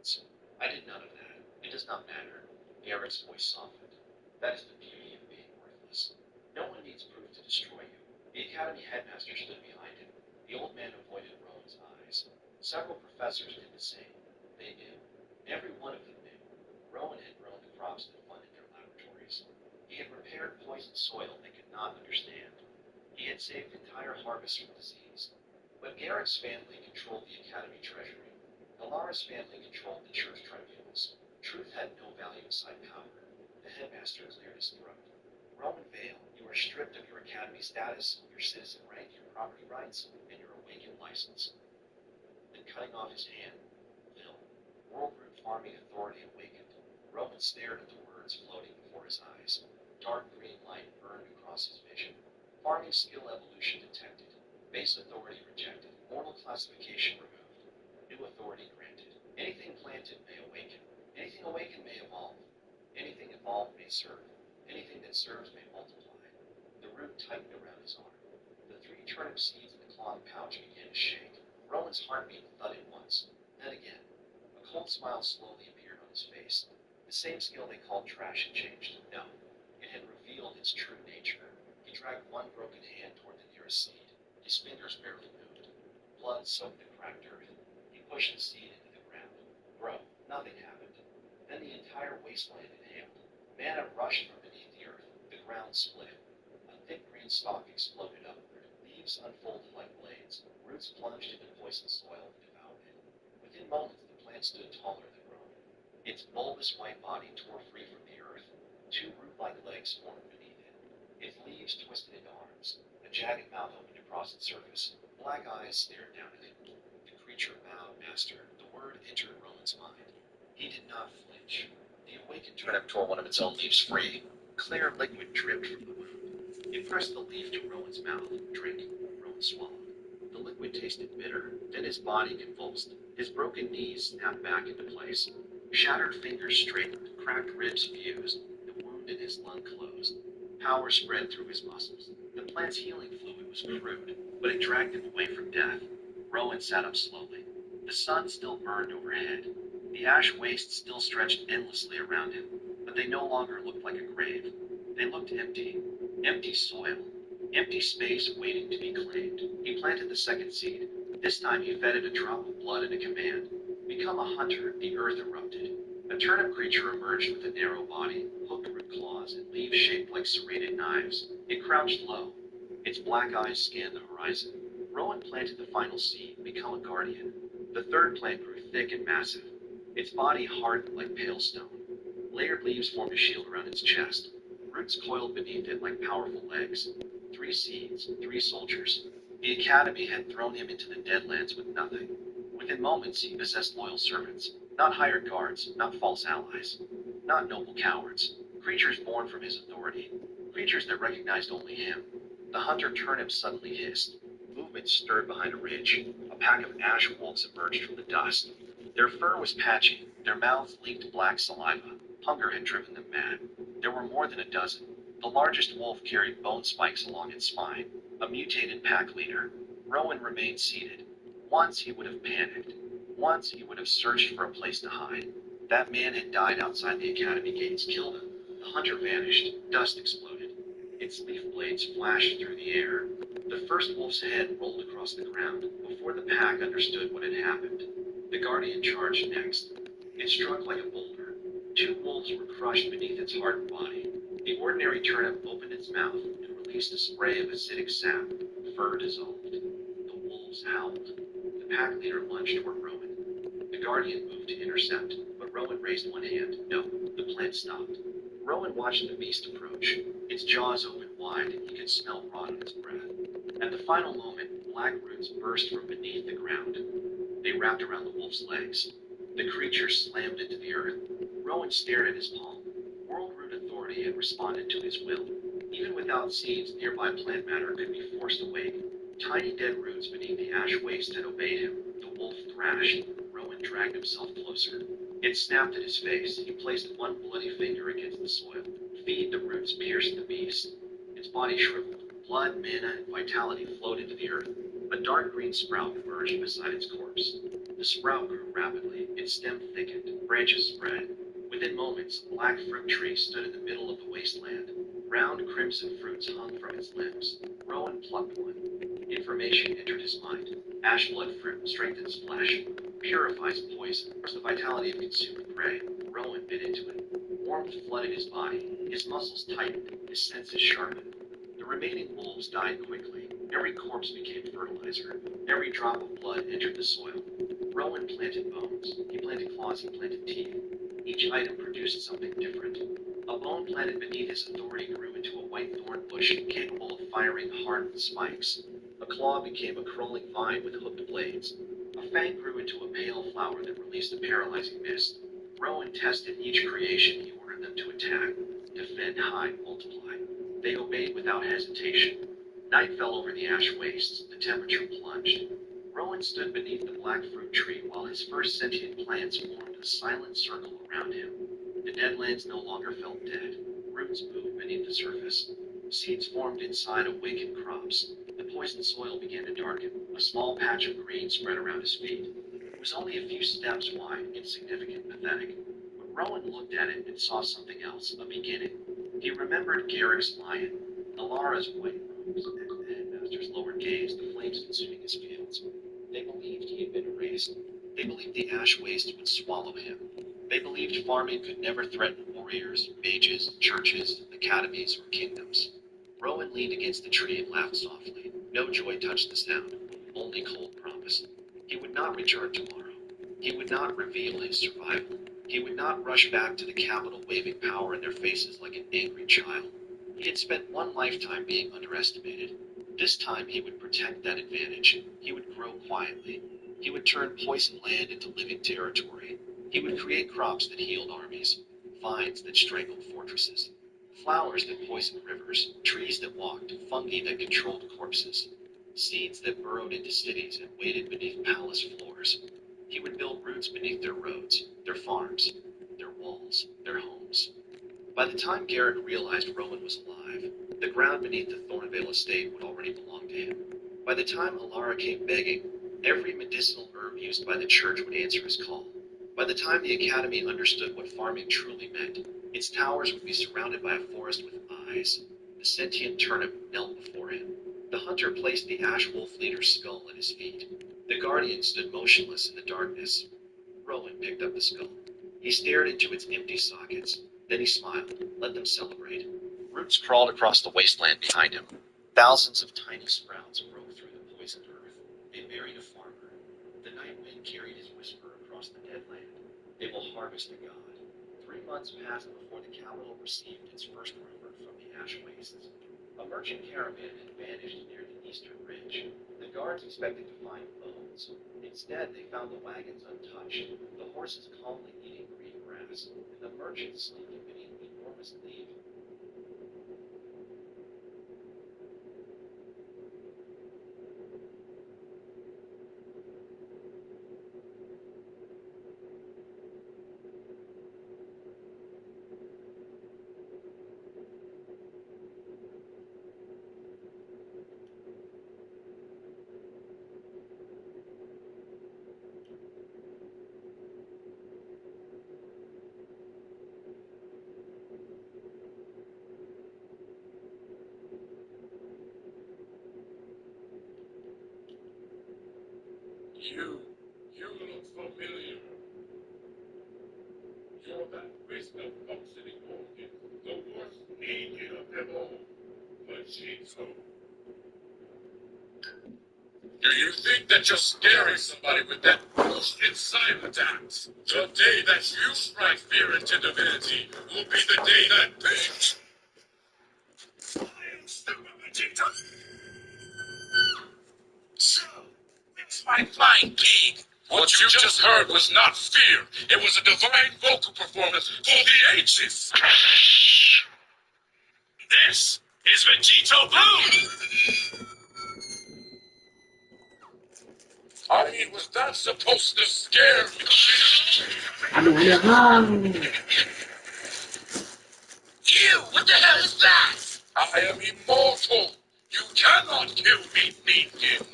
words. I did none of that. It does not matter. Garrett's voice softened. That is the beauty of being worthless. No one needs proof to destroy you. The academy headmaster stood behind him. The old man avoided Rowan's eyes. Several professors did the same. They knew. Every one of them knew. Rowan had grown the crops that funded their laboratories. He had repaired poisoned soil they could not understand. He had saved entire harvests from disease. But Garrett's family controlled the academy treasury. Alara's family controlled the church tribunals. Truth had no value beside power. The headmaster cleared his throat. Rowan Vale, you are stripped of your academy status, your citizen rank, your property rights, and your awakened license. Then cutting off his hand, Phil, World Root Farming Authority awakened. Rowan stared at the words floating before his eyes. Dark green light burned across his vision. Farming skill evolution detected. Base authority rejected. Mortal classification removed. New authority granted. Anything planted may awaken. Anything awakened may evolve. Anything evolved may serve. Anything that serves may multiply. The root tightened around his arm. The 3 turnip seeds in the cloth pouch began to shake. Rowan's heartbeat thudded once, then again. A cold smile slowly appeared on his face. The same skill they called trash had changed. No, it had revealed its true nature. He dragged one broken hand toward the nearest seed. His fingers barely moved. Blood soaked the cracked earth. He pushed the seed into the ground. Grow. Nothing happened. Then the entire wasteland inhaled. Manna rushed from beneath the earth. The ground split. A thick green stalk exploded upward. Leaves unfolded like blades. Roots plunged into poisoned soil and devoured it. Within moments, the plant stood taller than Rowan. Its bulbous white body tore free from the earth. 2 root-like legs formed beneath it. Its leaves twisted into arms. A jagged mouth opened across its surface. Black eyes stared down at him. The creature bowed, master. The word entered Rowan's mind. He did not flinch. The awakened turnip tore one of its own leaves free. Clear liquid dripped from the wound. It pressed the leaf to Rowan's mouth. Drink. Rowan swallowed. The liquid tasted bitter. Then his body convulsed. His broken knees snapped back into place. Shattered fingers straightened. Cracked ribs fused. The wound in his lung closed. Power spread through his muscles. The plant's healing fluid was crude, but it dragged him away from death. Rowan sat up slowly. The sun still burned overhead. The ash waste still stretched endlessly around him, but they no longer looked like a grave. They looked empty. Empty soil. Empty space waiting to be claimed. He planted the second seed. This time he fed it a drop of blood and a command. Become a hunter, the earth erupted. A turnip creature emerged with a narrow body, hooked root claws, and leaves shaped like serrated knives. It crouched low. Its black eyes scanned the horizon. Rowan planted the final seed, become a guardian. The third plant grew thick and massive. Its body hardened like pale stone. Layered leaves formed a shield around its chest. Roots coiled beneath it like powerful legs. 3 seeds, 3 soldiers. The academy had thrown him into the Deadlands with nothing. Within moments he possessed loyal servants. Not hired guards, not false allies. Not noble cowards. Creatures born from his authority. Creatures that recognized only him. The hunter turnip suddenly hissed. Movement stirred behind a ridge. A pack of ash wolves emerged from the dust. Their fur was patchy. Their mouths leaked black saliva. Hunger had driven them mad. There were more than a dozen. The largest wolf carried bone spikes along its spine. A mutated pack leader. Rowan remained seated. Once he would have panicked. Once he would have searched for a place to hide. That man had died outside the academy gates, killed him. The hunter vanished. Dust exploded. Its leaf blades flashed through the air. The first wolf's head rolled across the ground before the pack understood what had happened. The guardian charged next. It struck like a boulder. 2 wolves were crushed beneath its hardened body. The ordinary turnip opened its mouth and released a spray of acidic sap. Fur dissolved. The wolves howled. The pack leader lunged toward Rowan. The guardian moved to intercept, but Rowan raised one hand. No, the plant stopped. Rowan watched the beast approach. Its jaws opened wide, and he could smell rot on its breath. At the final moment, black roots burst from beneath the ground. They wrapped around the wolf's legs. The creature slammed into the earth. Rowan stared at his palm. World Root Authority had responded to his will. Even without seeds, nearby plant matter could be forced awake. Tiny dead roots beneath the ash waste had obeyed him. The wolf thrashed. Rowan dragged himself closer. It snapped at his face. He placed one bloody finger against the soil. Feed the roots pierced the beast. Its body shriveled. Blood, mana, and vitality flowed into the earth. A dark green sprout emerged beside its corpse. The sprout grew rapidly, its stem thickened, branches spread. Within moments, a black fruit tree stood in the middle of the wasteland. Round crimson fruits hung from its limbs. Rowan plucked one. Information entered his mind. Ash blood fruit strengthens flesh, purifies poison, restores the vitality of consumed prey. Rowan bit into it. Warmth flooded his body. His muscles tightened, his senses sharpened. The remaining wolves died quickly. Every corpse became fertilizer. Every drop of blood entered the soil. Rowan planted bones. He planted claws. He planted teeth. Each item produced something different. A bone planted beneath his authority grew into a white thorn bush capable of firing hardened spikes. A claw became a crawling vine with hooked blades. A fang grew into a pale flower that released a paralyzing mist. Rowan tested each creation. He ordered them to attack, defend, hide, multiply. They obeyed without hesitation. Night fell over the ash wastes. The temperature plunged. Rowan stood beneath the black fruit tree while his first sentient plants formed a silent circle around him. The deadlands no longer felt dead. Roots moved beneath the surface. Seeds formed inside awakened crops. The poisoned soil began to darken. A small patch of green spread around his feet. It was only a few steps wide, insignificant, pathetic. But Rowan looked at it and saw something else, a beginning. He remembered Garrick's lion, Alara's white robes, and the headmaster's lowered gaze, the flames consuming his fields. They believed he had been erased. They believed the ash waste would swallow him. They believed farming could never threaten warriors, mages, churches, academies, or kingdoms. Rowan leaned against the tree and laughed softly. No joy touched the sound, only cold promise. He would not return tomorrow. He would not reveal his survival. He would not rush back to the capital waving power in their faces like an angry child. He had spent one lifetime being underestimated. This time he would protect that advantage. He would grow quietly. He would turn poisoned land into living territory. He would create crops that healed armies, vines that strangled fortresses, flowers that poisoned rivers, trees that walked, fungi that controlled corpses, seeds that burrowed into cities and waited beneath palace floors. He would build roots beneath their roads, their farms, their walls, their homes. By the time Garrick realized Rowan was alive, the ground beneath the Thornvale estate would already belong to him. By the time Alara came begging, every medicinal herb used by the church would answer his call. By the time the Academy understood what farming truly meant, its towers would be surrounded by a forest with eyes. The sentient turnip knelt before him. The hunter placed the ash wolf leader's skull at his feet. The guardian stood motionless in the darkness. Rowan picked up the skull. He stared into its empty sockets. Then he smiled. Let them celebrate. Roots crawled across the wasteland behind him. Thousands of tiny sprouts broke through the poisoned earth. They buried a farmer. The night wind carried his whisper across the dead land. They will harvest a god. 3 months passed before the capital received its first rumor from the ash wastes. A merchant caravan had vanished near the eastern ridge. The guards expected to find bones. Instead, they found the wagons untouched, the horses calmly eating green grass, and the merchant sleeping beneath enormous leaves. You look familiar. You're that wisdom functioning organ, the worst alien of them all, Vegito. Do you think that you're scaring somebody with that bullshit silent act? The day that you strike fear into divinity will be the day that bitch. I am Super Vegeta. So, it's my flying pig. What you just heard was not fear. It was a divine vocal performance for the ages. This is Vegito Blue. I mean, was that supposed to scare me? You, what the hell is that? I am immortal. You cannot kill me, Negan.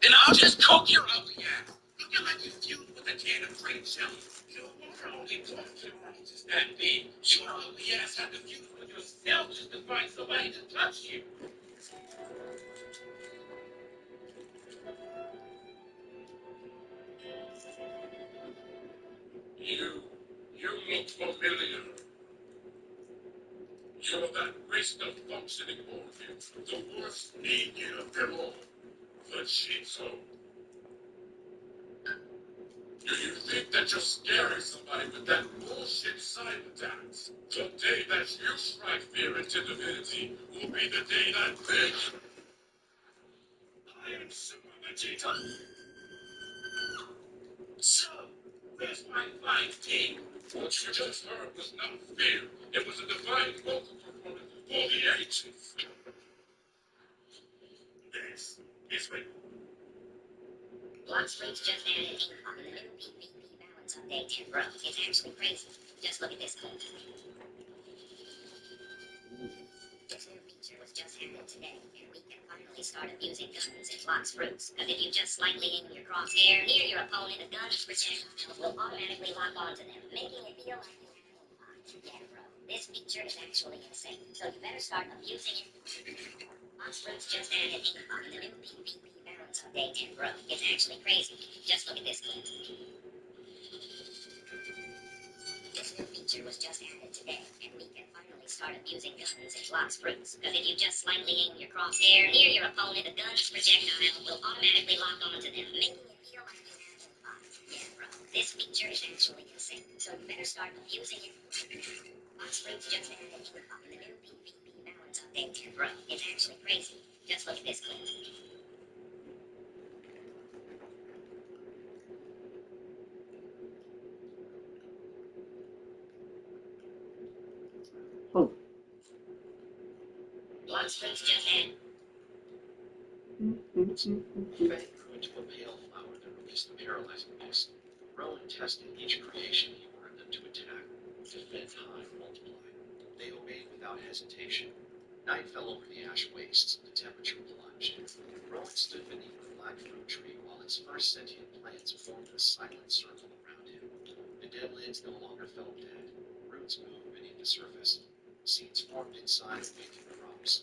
Then I'll just cook your ugly ass. Looking like you feud became a great challenge. You were only talk to and me. Your ugly ass had to feud with yourself just to find somebody to touch you. You, you look familiar. You're that waste of functioning organ, the worst alien of them all, the Shinzo. Do you think that you're scaring somebody with that bullshit cyber dance? The day that you strike fear into divinity will be the day that bitch. I am Super Vegeta. So, where's my flying team? What you just heard was not fear. It was a divine vocal performance for the ancients. This is when Robloxs just added income in the new PvP balance update, and bro, it's actually crazy. Just look at this clip. This new feature was just added today, and we can finally start abusing guns and blocks fruits. Because if you just slightly aim your crosshair near your opponent, a gun's projectile will automatically lock onto them, making it feel like you have them locked. Yeah, bro, this feature is actually insane, so you better start abusing it. Blocks fruits just added income in the new PvP balance update, and bro, it's actually crazy. Just look at this clip. This new feature was just added today, and we can finally start abusing guns and blocks fruits. Because if you just slightly aim your crosshair near your opponent, a gun's projectile will automatically lock onto them, making it feel like you have them locked. Yeah, bro, this feature is actually insane, so you better start abusing it. Blocks fruits just added income in the new PvP balance update, and bro, it's actually crazy. Just look at this clip. Blocks fruits just added. Fang grew into a pale flower that released a paralyzing mist. Rowan tested each creation he ordered them to attack, defend, hide, multiply. They obeyed without hesitation. Night fell over the ash wastes, the temperature plunged. Rowan stood beneath the black fruit tree while its first sentient plants formed a silent circle around him. The dead lids no longer felt dead. Roots moved beneath the surface. Seeds formed inside and making crops.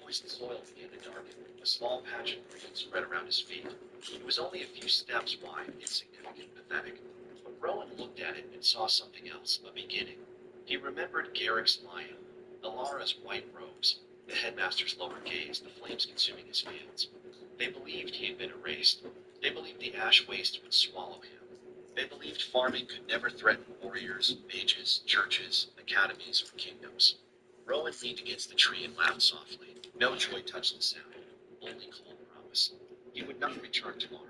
Moist soil began to darken. A small patch of green spread around his feet. It was only a few steps wide, insignificant, pathetic. But Rowan looked at it and saw something else, a beginning. He remembered Garrick's lion, Alara's white robes, the headmaster's lower gaze, the flames consuming his fields. They believed he had been erased. They believed the ash waste would swallow him. They believed farming could never threaten warriors, mages, churches, academies, or kingdoms. Rowan leaned against the tree and laughed softly. No joy touched the sound, only cold promise. He would not return tomorrow.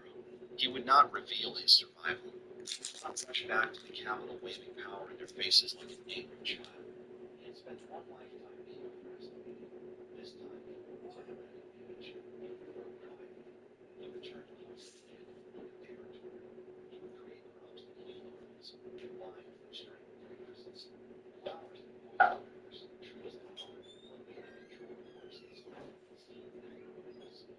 He would not reveal his survival. He would not rush back to the capital waving power in their faces like an angry child. He had spent one lifetime being overestimated. This time he would take that advantage. He would grow quietly. He would turn close to the end of the territory. He would create crops that heal armies, wine from strength and resistance, flowers that poison rivers, trees that harm, land that control forests, seeds that grow in the sea.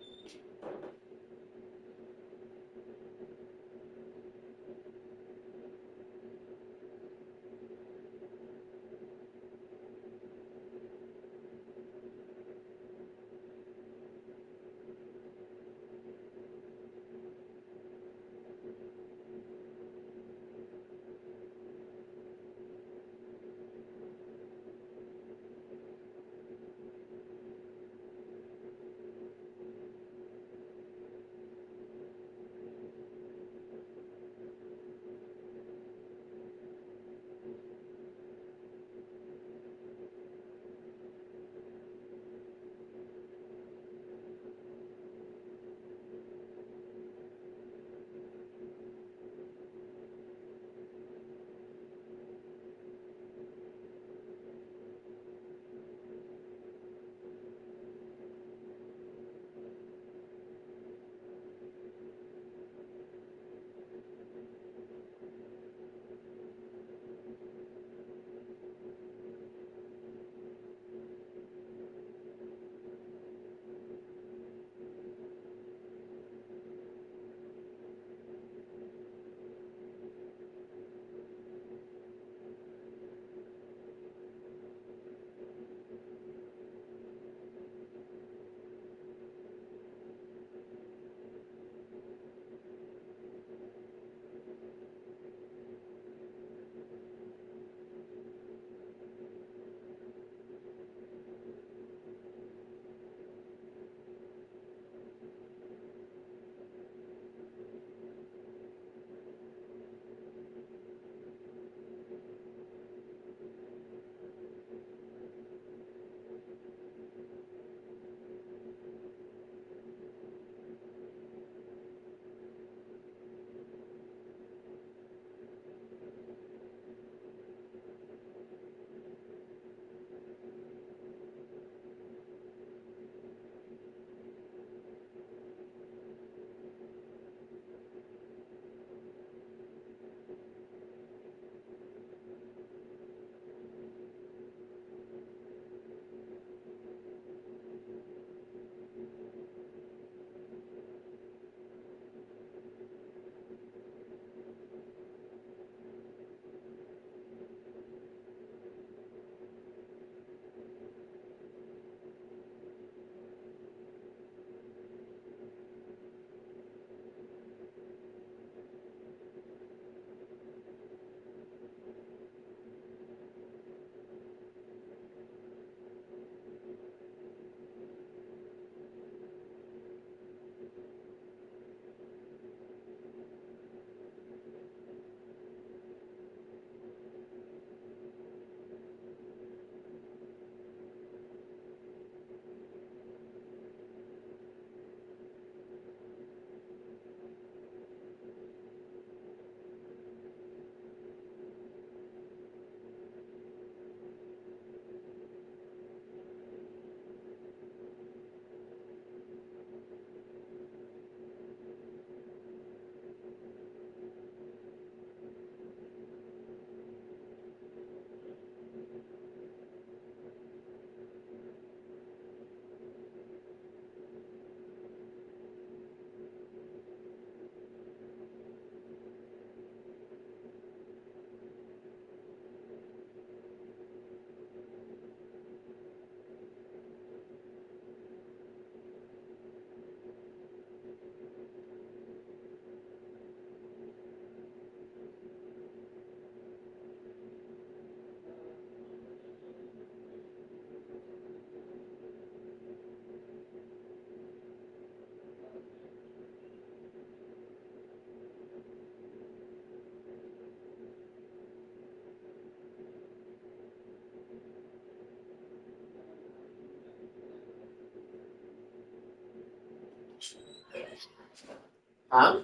Huh?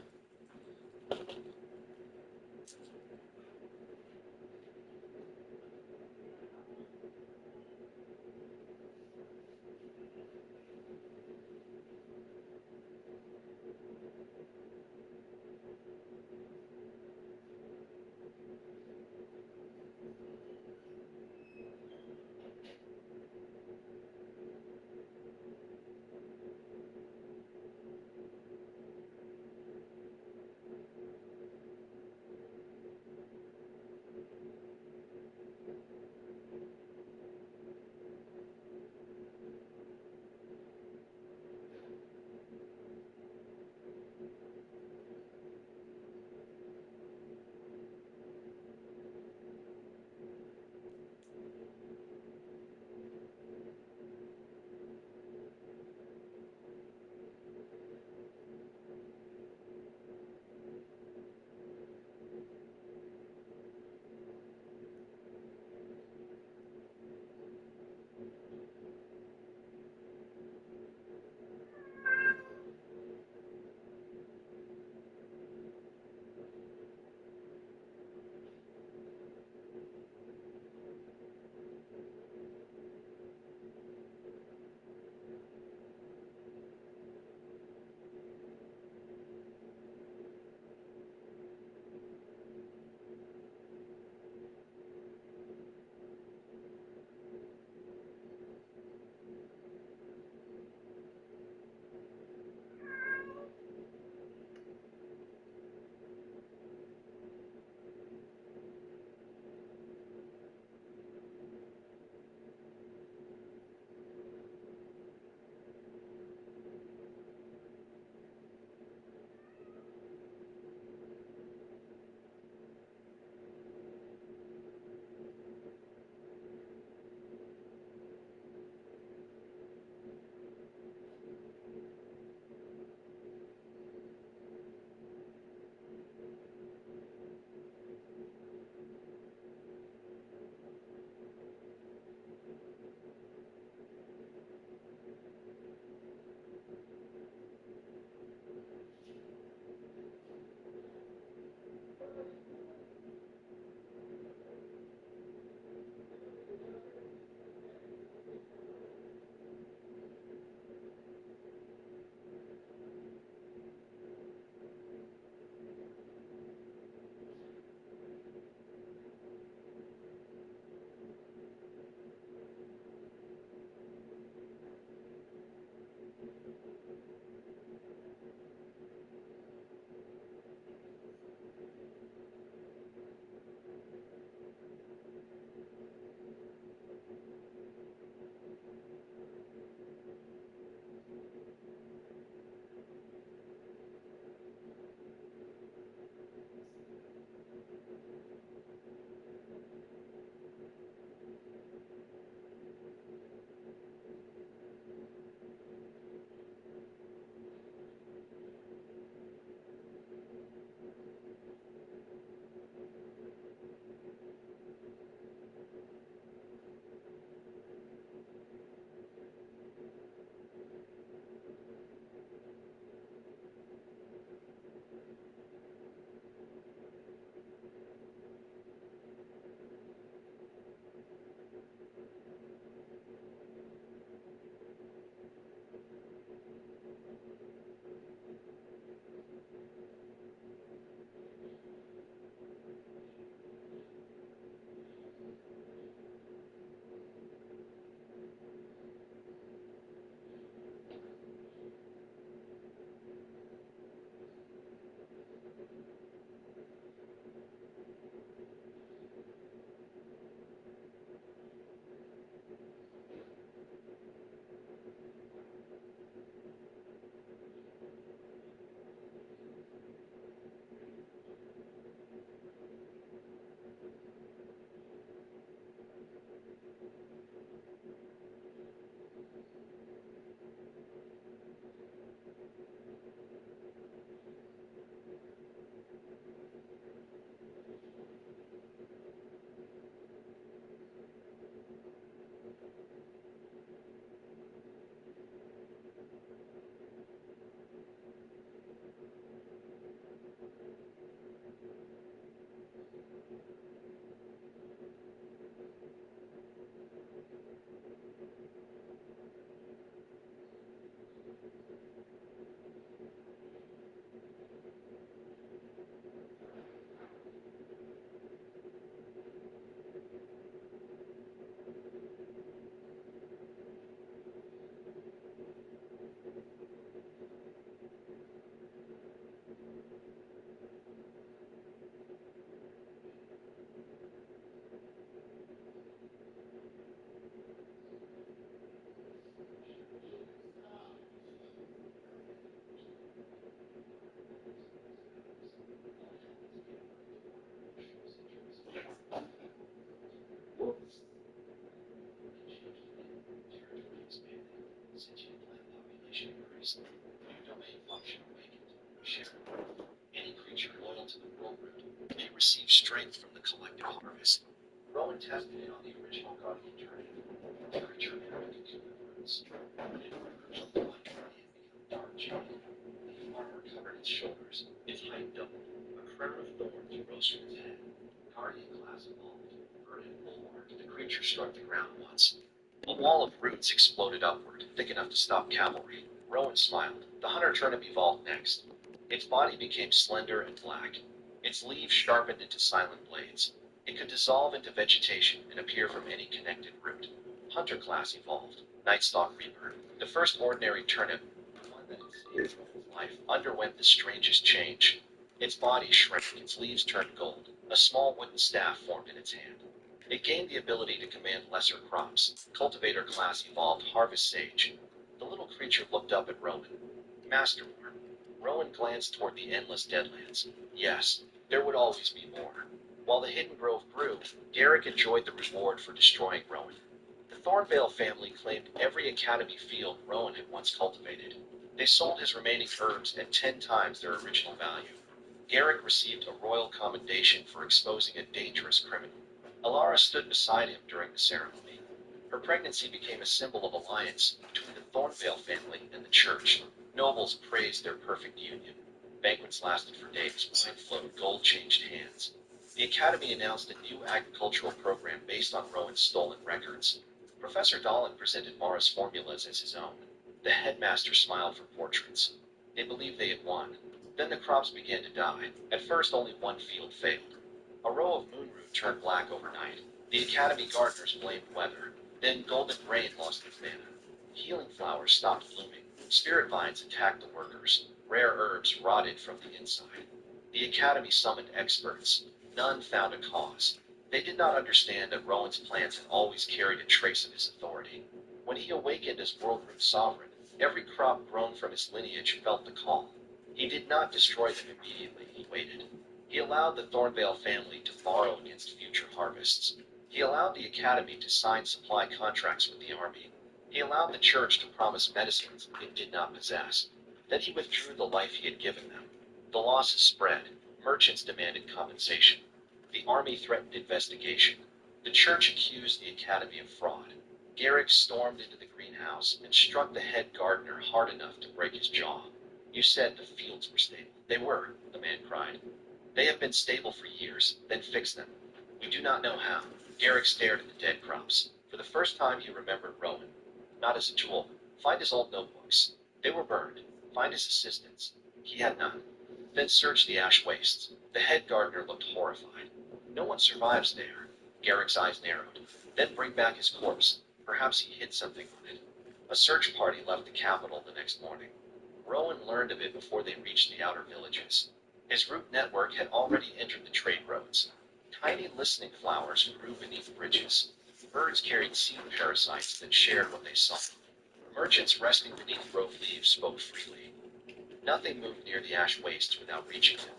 Sentient plant population increased. New domain function awakened. Shared. Any creature loyal to the world root may receive strength from the collective harvest. Rowan tested it on the original guardian turnip. The creature inhabited cocoon roots. When it emerged, the light body had become dark jade. Leaf armor covered its shoulders. Its height doubled. A crown of thorns rose from its head. Guardian class evolved. Verdant bulwark. The creature struck the ground once. A wall of roots exploded upward, thick enough to stop cavalry. Rowan smiled. The hunter turnip evolved next. Its body became slender and black. Its leaves sharpened into silent blades. It could dissolve into vegetation and appear from any connected root. Hunter class evolved. Nightstalk Reaper. The first ordinary turnip, the one that had saved Rowan's life, underwent the strangest change. Its body shrank, its leaves turned gold. A small wooden staff formed in its hand. It gained the ability to command lesser crops. Cultivator class evolved Harvest Sage. The little creature looked up at Rowan. Masterworm. Rowan glanced toward the endless deadlands. Yes, there would always be more. While the hidden grove grew, Garrick enjoyed the reward for destroying Rowan. The Thornvale family claimed every academy field Rowan had once cultivated. They sold his remaining herbs at 10 times their original value. Garrick received a royal commendation for exposing a dangerous criminal. Alara stood beside him during the ceremony. Her pregnancy became a symbol of alliance between the Thornvale family and the church. Nobles praised their perfect union. Banquets lasted for days, wine flowed, gold changed hands. The Academy announced a new agricultural program based on Rowan's stolen records. Professor Dolan presented Mara's formulas as his own. The headmaster smiled from portraits. They believed they had won. Then the crops began to die. At first, only one field failed. A row of moonroot turned black overnight. The Academy gardeners blamed weather. Then golden grain lost its mana. Healing flowers stopped blooming. Spirit vines attacked the workers. Rare herbs rotted from the inside. The Academy summoned experts. None found a cause. They did not understand that Rowan's plants had always carried a trace of his authority. When he awakened as world-root sovereign, every crop grown from his lineage felt the call. He did not destroy them immediately, he waited. He allowed the Thornvale family to borrow against future harvests. He allowed the Academy to sign supply contracts with the army. He allowed the church to promise medicines it did not possess. Then he withdrew the life he had given them. The losses spread. Merchants demanded compensation. The army threatened investigation. The church accused the Academy of fraud. Garrick stormed into the greenhouse and struck the head gardener hard enough to break his jaw. You said the fields were stable. They were, the man cried. They have been stable for years, then fix them. We do not know how. Garrick stared at the dead crops. For the first time he remembered Rowan. Not as a tool. Find his old notebooks. They were burned. Find his assistants. He had none. Then search the ash wastes. The head gardener looked horrified. No one survives there. Garrick's eyes narrowed. Then bring back his corpse. Perhaps he hid something on it. A search party left the capital the next morning. Rowan learned of it before they reached the outer villages. His root network had already entered the trade roads. Tiny listening flowers grew beneath bridges. Birds carried seed parasites that shared what they saw. Merchants resting beneath grove leaves spoke freely. Nothing moved near the ash wastes without reaching them.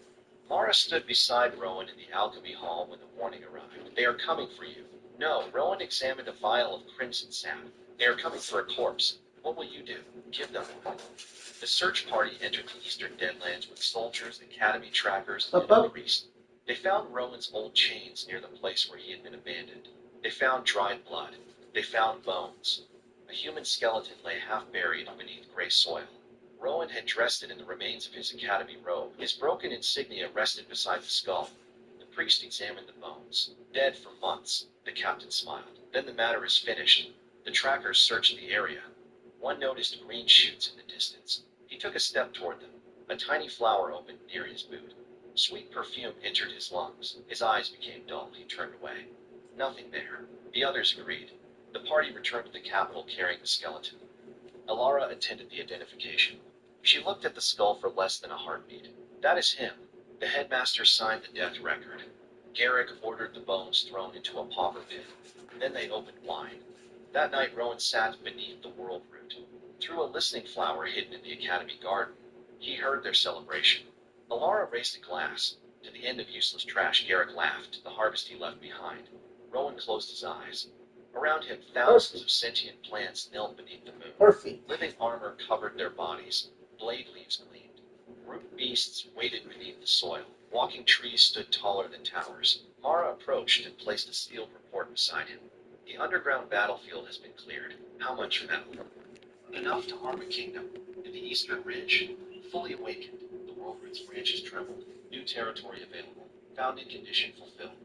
Mara stood beside Rowan in the alchemy hall when the warning arrived. They are coming for you. No, Rowan examined a vial of crimson sap. They are coming for a corpse. What will you do? Give them one. The search party entered the eastern deadlands with soldiers, academy trackers, and a priest. They found Rowan's old chains near the place where he had been abandoned. They found dried blood. They found bones. A human skeleton lay half buried beneath gray soil. Rowan had dressed it in the remains of his academy robe. His broken insignia rested beside the skull. The priest examined the bones. Dead for months, the captain smiled. Then the matter is finished. The trackers searched the area. One noticed green shoots in the distance. He took a step toward them. A tiny flower opened near his boot. Sweet perfume entered his lungs. His eyes became dull. He turned away. Nothing there. The others agreed. The party returned to the capital carrying the skeleton. Alara attended the identification. She looked at the skull for less than a heartbeat. That is him. The headmaster signed the death record. Garrick ordered the bones thrown into a pauper pit. Then they opened wine. That night Rowan sat beneath the world root. Through a listening flower hidden in the academy garden, he heard their celebration. Alara raised a glass. To the end of useless trash, Garrick laughed, the harvest he left behind. Rowan closed his eyes. Around him, thousands of sentient plants knelt beneath the moon. Perfect. Living armor covered their bodies. Blade leaves gleamed. Root beasts waited beneath the soil. Walking trees stood taller than towers. Mara approached and placed a sealed report beside him. The underground battlefield has been cleared. How much metal? Enough to arm a kingdom. In the eastern ridge, fully awakened, the world root's branches trembled. New territory available. Found in condition fulfilled.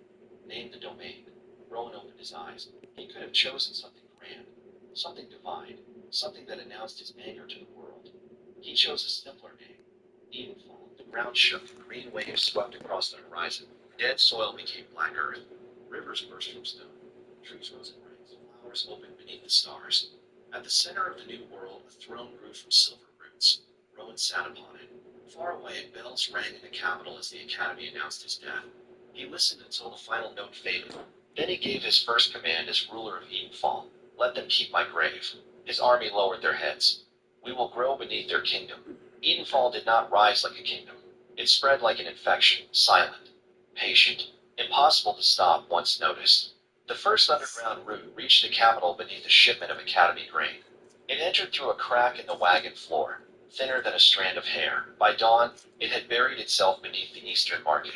Named the domain. Rowan opened his eyes. He could have chosen something grand, something divine, something that announced his anger to the world. He chose a simpler name. Edenfall. The ground shook. Green waves swept across the horizon. Dead soil became black earth. Rivers burst from stone. Trees rose in rings. Flowers opened beneath the stars. At the center of the new world, a throne grew from silver roots. Rowan sat upon it. Far away, bells rang in the capital as the academy announced his death. He listened until the final note faded. Then he gave his first command as ruler of Edenfall. Let them keep my grave. His army lowered their heads. We will grow beneath their kingdom. Edenfall did not rise like a kingdom. It spread like an infection, silent, patient, impossible to stop once noticed. The first underground route reached the capital beneath a shipment of academy grain. It entered through a crack in the wagon floor, thinner than a strand of hair. By dawn, it had buried itself beneath the eastern market.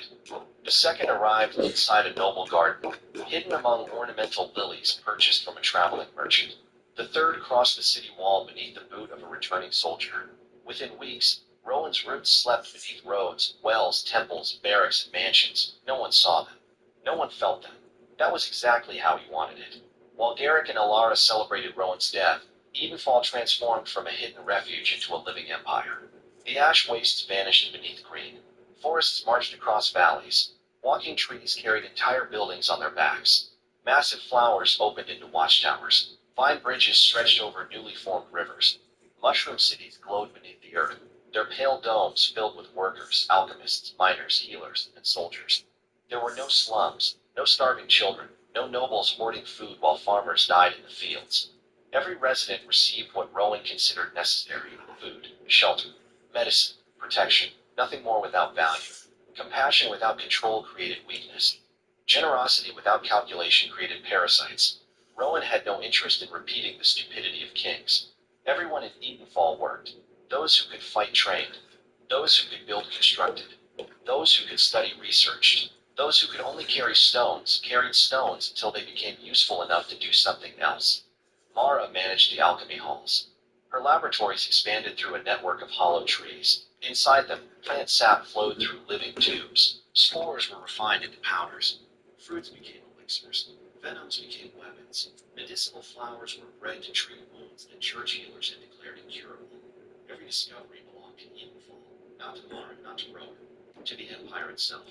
The second arrived inside a noble garden, hidden among ornamental lilies purchased from a traveling merchant. The third crossed the city wall beneath the boot of a returning soldier. Within weeks, Rowan's roots slept beneath roads, wells, temples, barracks, and mansions. No one saw them. No one felt them. That was exactly how he wanted it. While Garrick and Alara celebrated Rowan's death, Edenfall transformed from a hidden refuge into a living empire. The ash wastes vanished beneath green. Forests marched across valleys. Walking trees carried entire buildings on their backs. Massive flowers opened into watchtowers. Vine bridges stretched over newly formed rivers. Mushroom cities glowed beneath the earth, their pale domes filled with workers, alchemists, miners, healers, and soldiers. There were no slums, no starving children, no nobles hoarding food while farmers died in the fields. Every resident received what Rowan considered necessary: food, shelter, medicine, protection, nothing more without value. Compassion without control created weakness. Generosity without calculation created parasites. Rowan had no interest in repeating the stupidity of kings. Everyone in Edenfall worked. Those who could fight trained. Those who could build constructed. Those who could study researched. Those who could only carry stones carried stones until they became useful enough to do something else. Mara managed the alchemy halls. Her laboratories expanded through a network of hollow trees. Inside them, plant sap flowed through living tubes. Spores were refined into powders. Fruits became elixirs. Venoms became weapons. Medicinal flowers were bred to treat wounds that church healers had declared incurable. Every discovery belonged to Edenfall, not to Mara, not to Rowan, to the Empire itself.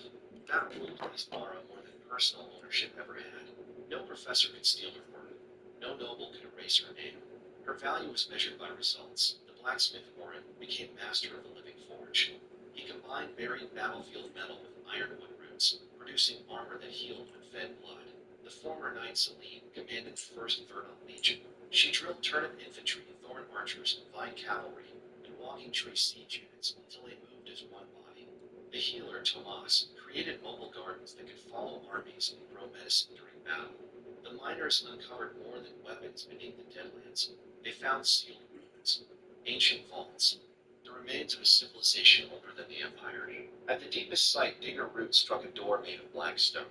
That rule pleased Mara more than personal ownership ever had. No professor could steal her work. No noble could erase her name. Her value was measured by results. The blacksmith Warren became master of the living forge. He combined buried battlefield metal with ironwood roots, producing armor that healed when fed blood. The former knight Celine commanded the first Verdant Legion. She drilled turnip infantry, thorn archers, vine cavalry, and walking tree siege units until they moved as one body. The healer Tomas created mobile gardens that could follow armies and grow medicine during battle. The miners uncovered more than weapons beneath the deadlands. They found sealed ruins, ancient vaults, the remains of a civilization older than the Empire. At the deepest site, Digger Root struck a door made of black stone.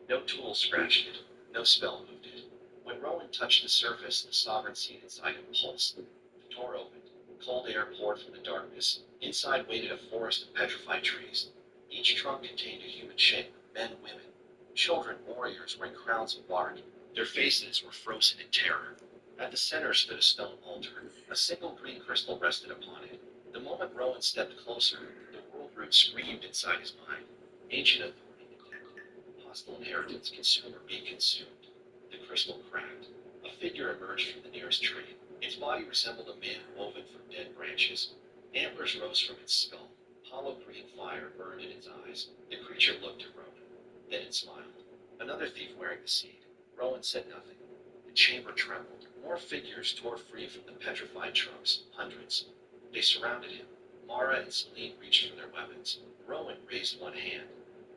No tool scratched it, no spell moved it. When Rowan touched the surface, the sovereign seed inside him pulsed. The door opened. Cold air poured from the darkness. Inside waited a forest of petrified trees. Each trunk contained a human shape, men and women, children, warriors wearing crowns of bark. Their faces were frozen in terror. At the center stood a stone altar. A single green crystal rested upon it. The moment Rowan stepped closer, the world root screamed inside his mind. Ancient authority detected. Hostile inheritance, consume or be consumed. The crystal cracked. A figure emerged from the nearest tree. Its body resembled a man woven from dead branches. Antlers rose from its skull. Hollow green fire burned in its eyes. The creature looked at Rowan. Then it smiled. Another thief wearing the seed. Rowan said nothing. The chamber trembled. More figures tore free from the petrified trunks, hundreds. They surrounded him. Mara and Celine reached for their weapons. Rowan raised one hand.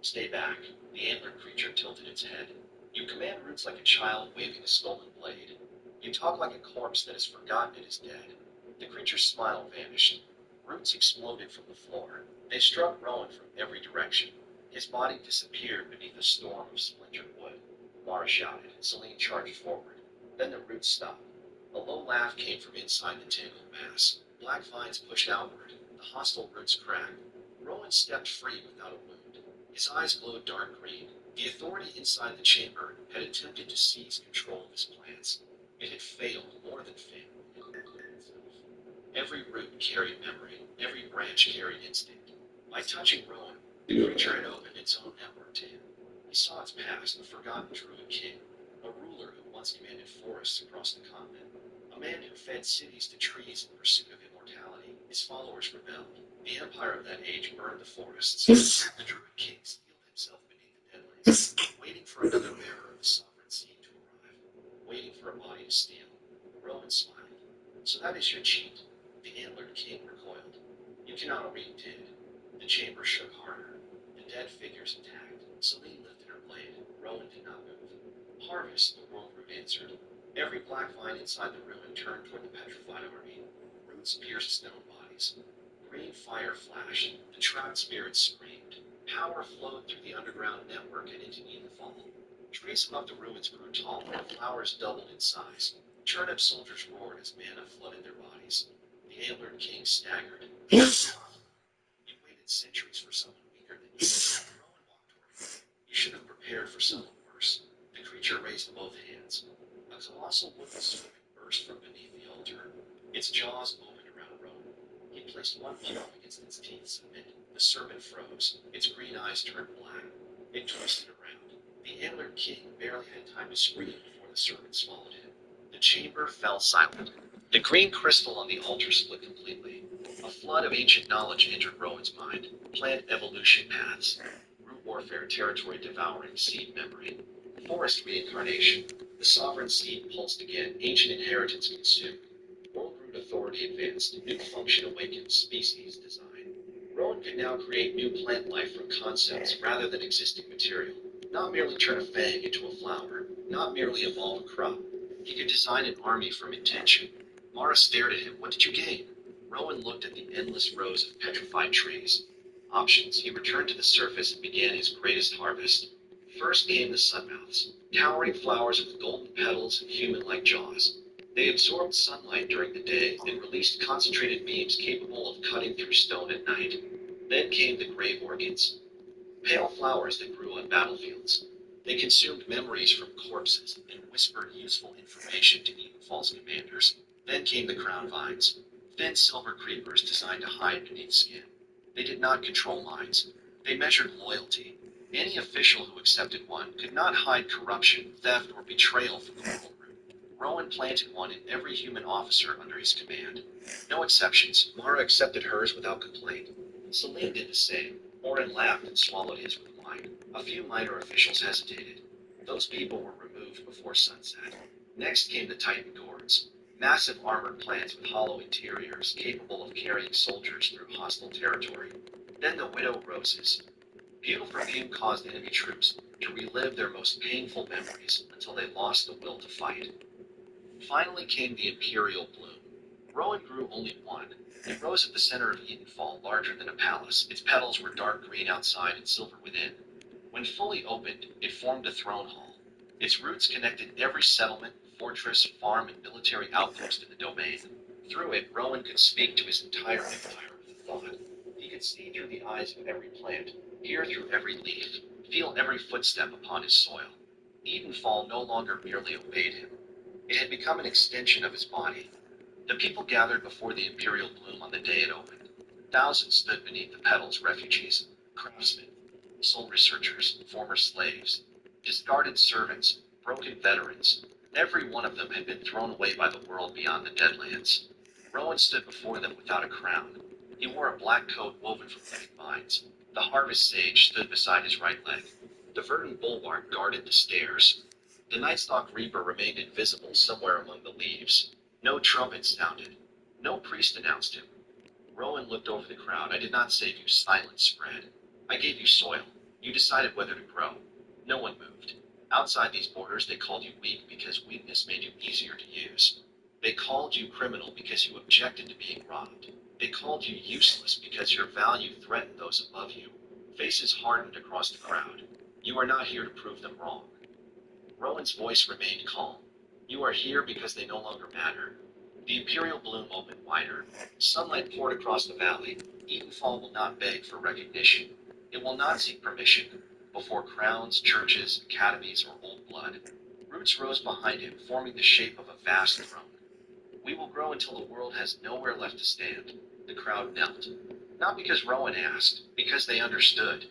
Stay back. The antlered creature tilted its head. You command roots like a child waving a stolen blade. You talk like a corpse that has forgotten it is dead. The creature's smile vanished. Roots exploded from the floor. They struck Rowan from every direction. His body disappeared beneath a storm of splintered wood. Mara shouted. Celine charged forward. Then the roots stopped. A low laugh came from inside the tangled mass. Black vines pushed outward. The hostile roots cracked. Rowan stepped free without a wound. His eyes glowed dark green. The authority inside the chamber had attempted to seize control of his plants. It had failed more than failed. It had included itself. Every root carried memory. Every branch carried instinct. By touching Rowan, the creature had opened its own network to him. He saw its past, a forgotten druid king, a ruler who once commanded forests across the continent, a man who fed cities to trees in pursuit of immortality. His followers rebelled. The empire of that age burned the forests. The druid king sealed himself beneath the deadlands, waiting for another bearer of the sovereign seed to arrive, waiting for a body to steal. Rowan smiled. So that is your cheat. The antlered king recoiled. You cannot read dead. The chamber shook harder. The dead figures attacked. Celine lifted her blade. Rowan did not move. Harvest, the world root answered. Every black vine inside the ruin turned toward the petrified army. Roots pierced stone bodies. Green fire flashed. The trapped spirits screamed. Power flowed through the underground network and into Neanderthal. Trees above the ruins grew tall. Flowers doubled in size. Turnip soldiers roared as mana flooded their bodies. The antlered king staggered. You waited centuries for someone weaker than you. Rowan walked toward him. You should have prepared for someone worse. The creature raised both hands. A colossal wooden serpent burst from beneath the altar. Its jaws opened around Rowan. He placed one palm against its teeth, submitted. The serpent froze. Its green eyes turned black. It twisted around. The antlered king barely had time to scream before the serpent swallowed him. The chamber fell silent. The green crystal on the altar split completely. A flood of ancient knowledge entered Rowan's mind. Plant evolution paths. Root warfare, territory devouring, seed memory. Forest reincarnation. The sovereign seed pulsed again. Ancient inheritance consumed. World root authority advanced. New function awakened. Species design. Rowan could now create new plant life from concepts rather than existing material. Not merely turn a fang into a flower. Not merely evolve a crop. He could design an army from intention. Mara stared at him. What did you gain? Rowan looked at the endless rows of petrified trees. Options. He returned to the surface and began his greatest harvest. First came the sunmouths, towering flowers with golden petals and human-like jaws. They absorbed sunlight during the day and released concentrated beams capable of cutting through stone at night. Then came the grave orchids, pale flowers that grew on battlefields. They consumed memories from corpses and whispered useful information to Edenfall's commanders. Then came the crown vines, thin silver creepers designed to hide beneath skin. They did not control minds. They measured loyalty. Any official who accepted one could not hide corruption, theft, or betrayal from the world root. Rowan planted one in every human officer under his command. No exceptions. Mara accepted hers without complaint. Celine did the same. Oren laughed and swallowed his with wine. A few minor officials hesitated. Those people were removed before sunset. Next came the Titan gourds, massive armored plants with hollow interiors capable of carrying soldiers through hostile territory. Then the widow roses. Beautiful perfume caused enemy troops to relive their most painful memories until they lost the will to fight. Finally came the imperial bloom. Rowan grew only one. It rose at the center of Edenfall, larger than a palace. Its petals were dark green outside and silver within. When fully opened, it formed a throne hall. Its roots connected every settlement, fortress, farm, and military outpost in the domain. Through it, Rowan could speak to his entire empire with a thought. He could see through the eyes of every plant, hear through every leaf, feel every footstep upon his soil. Edenfall no longer merely obeyed him. It had become an extension of his body. The people gathered before the imperial bloom on the day it opened. Thousands stood beneath the petals, refugees, craftsmen, soul researchers, former slaves, discarded servants, broken veterans. Every one of them had been thrown away by the world beyond the Deadlands. Rowan stood before them without a crown. He wore a black coat woven from living vines. The harvest sage stood beside his right leg. The verdant bulwark guarded the stairs. The Nightstalk Reaper remained invisible somewhere among the leaves. No trumpet sounded. No priest announced him. Rowan looked over the crowd. I did not save you, silence spread. I gave you soil. You decided whether to grow. No one moved. Outside these borders, they called you weak because weakness made you easier to use. They called you criminal because you objected to being robbed. They called you useless because your value threatened those above you. Faces hardened across the crowd. You are not here to prove them wrong. Rowan's voice remained calm. You are here because they no longer matter. The imperial bloom opened wider. Sunlight poured across the valley. Edenfall will not beg for recognition. It will not seek permission before crowns, churches, academies, or old blood. Roots rose behind him, forming the shape of a vast throne. We will grow until the world has nowhere left to stand. The crowd knelt. Not because Rowan asked, because they understood.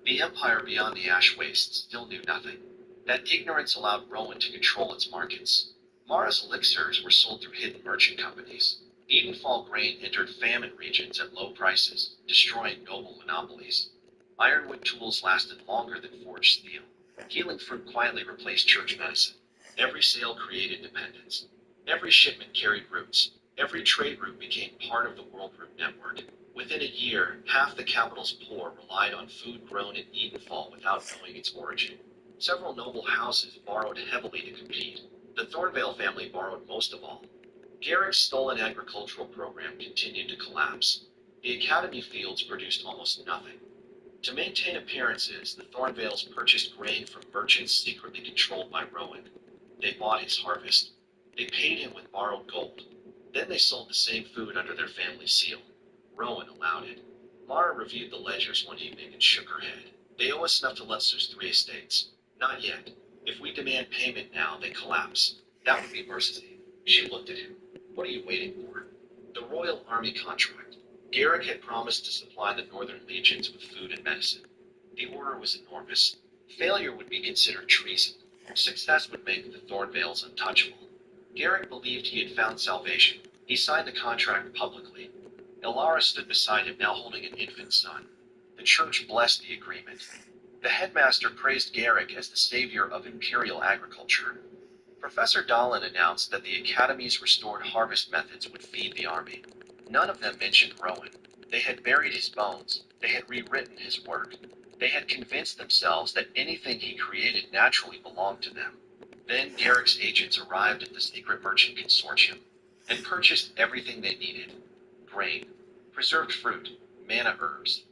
The empire beyond the ash wastes still knew nothing. That ignorance allowed Rowan to control its markets. Mara's elixirs were sold through hidden merchant companies. Edenfall grain entered famine regions at low prices, destroying noble monopolies. Ironwood tools lasted longer than forged steel. Healing fruit quietly replaced church medicine. Every sale created dependence. Every shipment carried roots. Every trade route became part of the world route network. Within a year, half the capital's poor relied on food grown in Edenfall without knowing its origin. Several noble houses borrowed heavily to compete. The Thornvale family borrowed most of all. Garrick's stolen agricultural program continued to collapse. The academy fields produced almost nothing. To maintain appearances, the Thornvales purchased grain from merchants secretly controlled by Rowan. They bought his harvest. They paid him with borrowed gold. Then they sold the same food under their family seal. Rowan allowed it. Mara reviewed the ledgers one evening and shook her head. They owe us enough to Lester's 3 estates. Not yet. If we demand payment now, they collapse. That would be mercy. She looked at him. What are you waiting for? The Royal Army contract. Garrick had promised to supply the Northern Legions with food and medicine. The order was enormous. Failure would be considered treason. Success would make the Thornvales untouchable. Garrick believed he had found salvation. He signed the contract publicly. Elara stood beside him, now holding an infant son. The church blessed the agreement. The headmaster praised Garrick as the savior of imperial agriculture. Professor Dolan announced that the Academy's restored harvest methods would feed the army. None of them mentioned Rowan. They had buried his bones. They had rewritten his work. They had convinced themselves that anything he created naturally belonged to them. Then Garrick's agents arrived at the secret merchant consortium and purchased everything they needed. Grain, preserved fruit, mana herbs.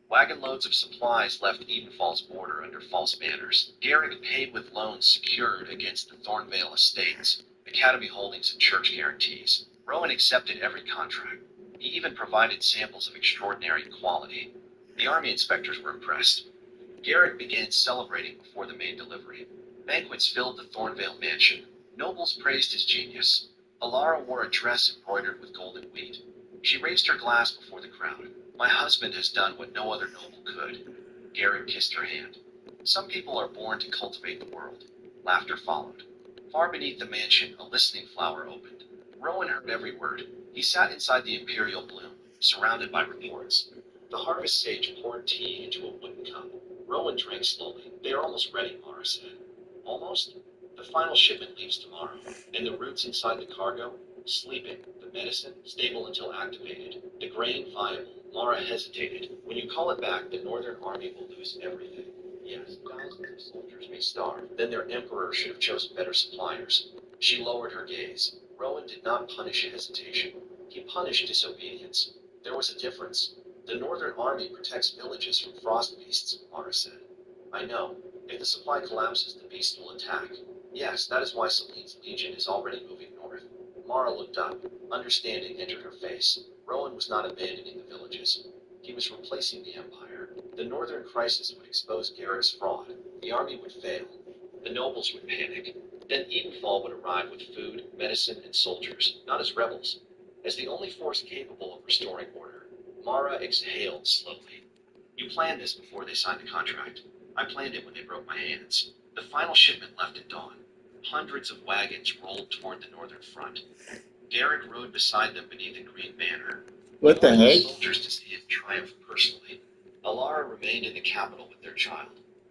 Wagon loads of supplies left Edenfall's border under false banners. Garrick paid with loans secured against the Thornvale estates, Academy holdings, and church guarantees. Rowan accepted every contract. He even provided samples of extraordinary quality. The army inspectors were impressed. Garrick began celebrating before the main delivery. Banquets filled the Thornvale mansion. Nobles praised his genius. Alara wore a dress embroidered with golden wheat. She raised her glass before the crowd. My husband has done what no other noble could. Garrick kissed her hand. Some people are born to cultivate the world. Laughter followed. Far beneath the mansion, a listening flower opened. Rowan heard every word. He sat inside the imperial bloom, surrounded by reports. The harvest sage poured tea into a wooden cup. Rowan drank slowly. They are almost ready, Mara said. Almost? The final shipment leaves tomorrow. And the roots inside the cargo? Sleeping. The medicine? Stable until activated. The grain? Viable. Mara hesitated. When you call it back, the Northern Army will lose everything. Yes, thousands of soldiers may starve. Then their emperor should have chosen better suppliers. She lowered her gaze. Rowan did not punish hesitation. He punished disobedience. There was a difference. The Northern Army protects villages from frost beasts, Mara said. I know. If the supply collapses, the beasts will attack. Yes, that is why Celine's legion is already moving north. Mara looked up. Understanding entered her face. Rowan was not abandoning the villages. He was replacing the empire. The northern crisis would expose Garrick's fraud. The army would fail. The nobles would panic. Then Edenfall would arrive with food, medicine, and soldiers, not as rebels, as the only force capable of restoring order. Mara exhaled slowly. You planned this before they signed the contract. I planned it when they broke my hands. The final shipment left at dawn. Hundreds of wagons rolled toward the northern front. Garrick rode beside them beneath a green banner. What the He wanted heck? the soldiers to see his triumph personally. Alara remained in the capital with their child.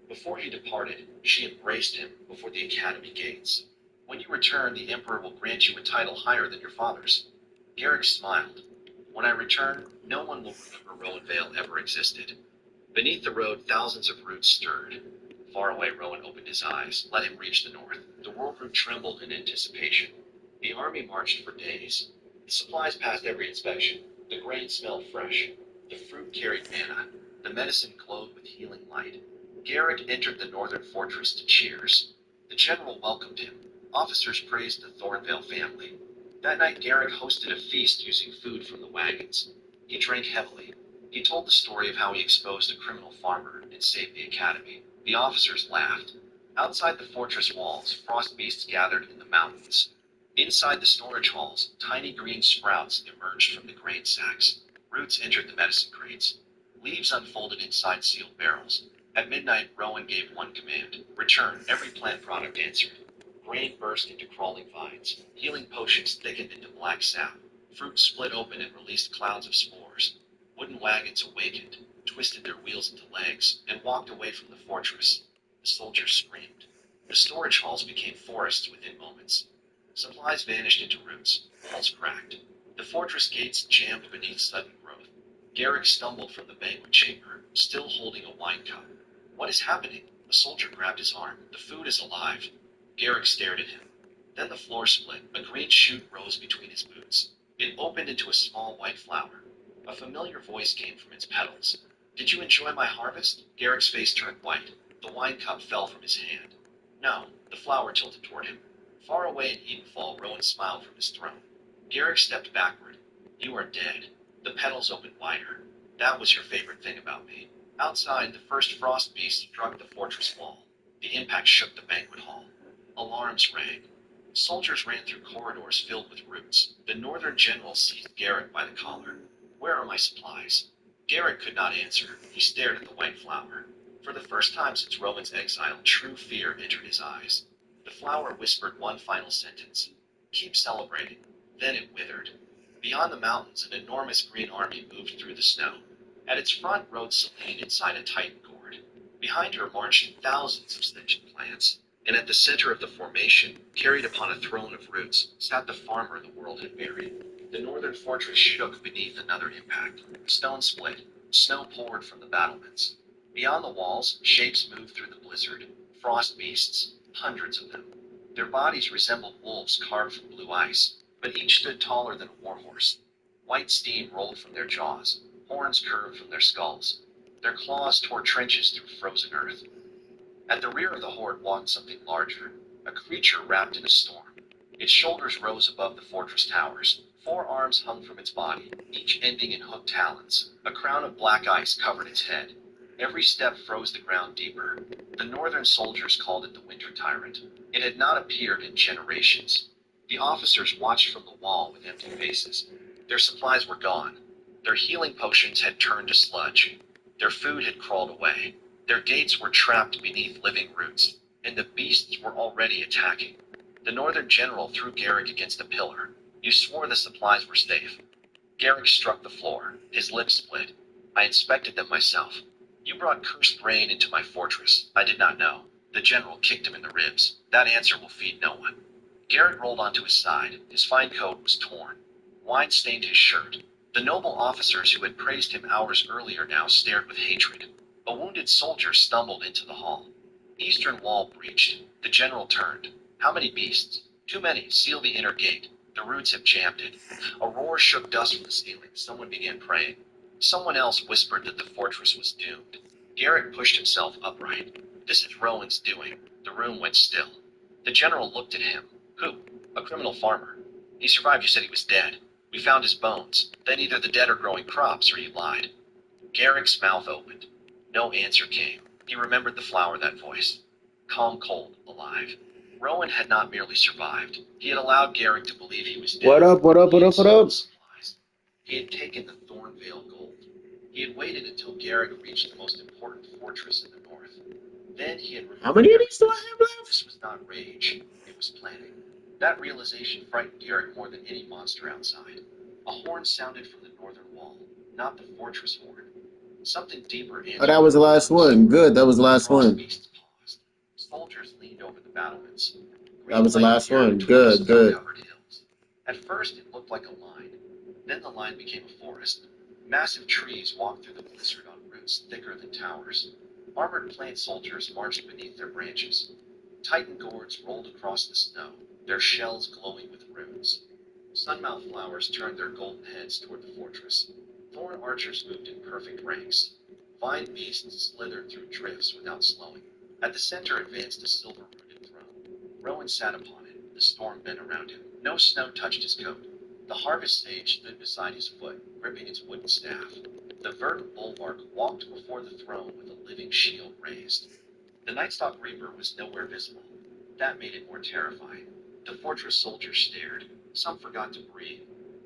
Before he departed, she embraced him before the academy gates. When you return, the Emperor will grant you a title higher than your father's. Garrick smiled. When I return, no one will remember Rowan Vale ever existed. Beneath the road, thousands of roots stirred. Far away, Rowan opened his eyes. Let him reach the north. The world root trembled in anticipation. The army marched for days. The supplies passed every inspection. The grain smelled fresh. The fruit carried manna. The medicine glowed with healing light. Garrick entered the northern fortress to cheers. The general welcomed him. Officers praised the Thornvale family. That night, Garrick hosted a feast using food from the wagons. He drank heavily. He told the story of how he exposed a criminal farmer and saved the academy. The officers laughed. Outside the fortress walls, frost beasts gathered in the mountains. Inside the storage halls, tiny green sprouts emerged from the grain sacks. Roots entered the medicine crates. Leaves unfolded inside sealed barrels. At midnight, Rowan gave one command. Return. Every plant product answered. Grain burst into crawling vines. Healing potions thickened into black sap. Fruit split open and released clouds of spores. Wooden wagons awakened, twisted their wheels into legs, and walked away from the fortress. The soldiers screamed. The storage halls became forests within moments. Supplies vanished into roots. Walls cracked. The fortress gates jammed beneath sudden growth. Garrick stumbled from the banquet chamber, still holding a wine cup. What is happening? A soldier grabbed his arm. The food is alive. Garrick stared at him. Then the floor split. A green shoot rose between his boots. It opened into a small white flower. A familiar voice came from its petals. Did you enjoy my harvest? Garrick's face turned white. The wine cup fell from his hand. No. The flower tilted toward him. Far away in Edenfall, Rowan smiled from his throne. Garrick stepped backward. You are dead. The petals opened wider. That was your favorite thing about me. Outside, the first frost beast struck the fortress wall. The impact shook the banquet hall. Alarms rang. Soldiers ran through corridors filled with roots. The northern general seized Garrick by the collar. Where are my supplies? Garrick could not answer. He stared at the white flower. For the first time since Rowan's exile, true fear entered his eyes. The flower whispered one final sentence. Keep celebrating. Then it withered. Beyond the mountains, an enormous green army moved through the snow. At its front rode Celine inside a titan gourd. Behind her marched thousands of sentient plants. And at the center of the formation, carried upon a throne of roots, sat the farmer the world had buried. The northern fortress shook beneath another impact. Stone split. Snow poured from the battlements. Beyond the walls, shapes moved through the blizzard. Frost beasts, hundreds of them. Their bodies resembled wolves carved from blue ice, but each stood taller than a warhorse. White steam rolled from their jaws. Horns curved from their skulls. Their claws tore trenches through frozen earth. At the rear of the horde walked something larger, a creature wrapped in a storm. Its shoulders rose above the fortress towers. 4 arms hung from its body, each ending in hooked talons. A crown of black ice covered its head. Every step froze the ground deeper. The northern soldiers called it the Winter Tyrant. It had not appeared in generations. The officers watched from the wall with empty faces. Their supplies were gone. Their healing potions had turned to sludge. Their food had crawled away. Their gates were trapped beneath living roots, and the beasts were already attacking. The northern general threw Garrick against a pillar. You swore the supplies were safe. Garrick struck the floor. His lips split. I inspected them myself. You brought cursed rain into my fortress. I did not know. The general kicked him in the ribs. That answer will feed no one. Garrick rolled onto his side. His fine coat was torn. Wine stained his shirt. The noble officers who had praised him hours earlier now stared with hatred. A wounded soldier stumbled into the hall. Eastern wall breached. The general turned. How many beasts? Too many. Seal the inner gate. The roots have jammed it. A roar shook dust from the ceiling. Someone began praying. Someone else whispered that the fortress was doomed. Garrick pushed himself upright. This is Rowan's doing. The room went still. The general looked at him. Who? A criminal farmer. He survived. You said he was dead. We found his bones. Then either the dead are growing crops or you lied. Garrick's mouth opened. No answer came. He remembered the flower that voice. Calm, cold, alive. Rowan had not merely survived. He had allowed Garrick to believe he was dead. What up, what up, He what had up, what stolen up? supplies. He had taken the Thornvale gold. He had waited until Garrick reached the most important fortress in the north. Then he had How many of these do I everything. have left? This was not rage. It was planning. That realization frightened Garrick more than any monster outside. A horn sounded from the northern wall, not the fortress horn. Something deeper answered. Oh, that was the last one. Good, that was the last Frost one. beasts paused. Soldiers leaned over the battlements. That was the Green light last appeared one. between the Good, good. snow-covered hills. At first, it looked like a line. Then the line became a forest. Massive trees walked through the blizzard on roots thicker than towers. Armored plant soldiers marched beneath their branches. Titan gourds rolled across the snow, their shells glowing with runes. Sunmouth flowers turned their golden heads toward the fortress. Thorn archers moved in perfect ranks. Vine beasts slithered through drifts without slowing. At the center advanced a silver-rooted throne. Rowan sat upon it, the storm bent around him. No snow touched his coat. The harvest sage stood beside his foot, gripping its wooden staff. The verdant bulwark walked before the throne with a living shield raised. The Nightstock Reaper was nowhere visible. That made it more terrifying. The fortress soldiers stared. Some forgot to breathe.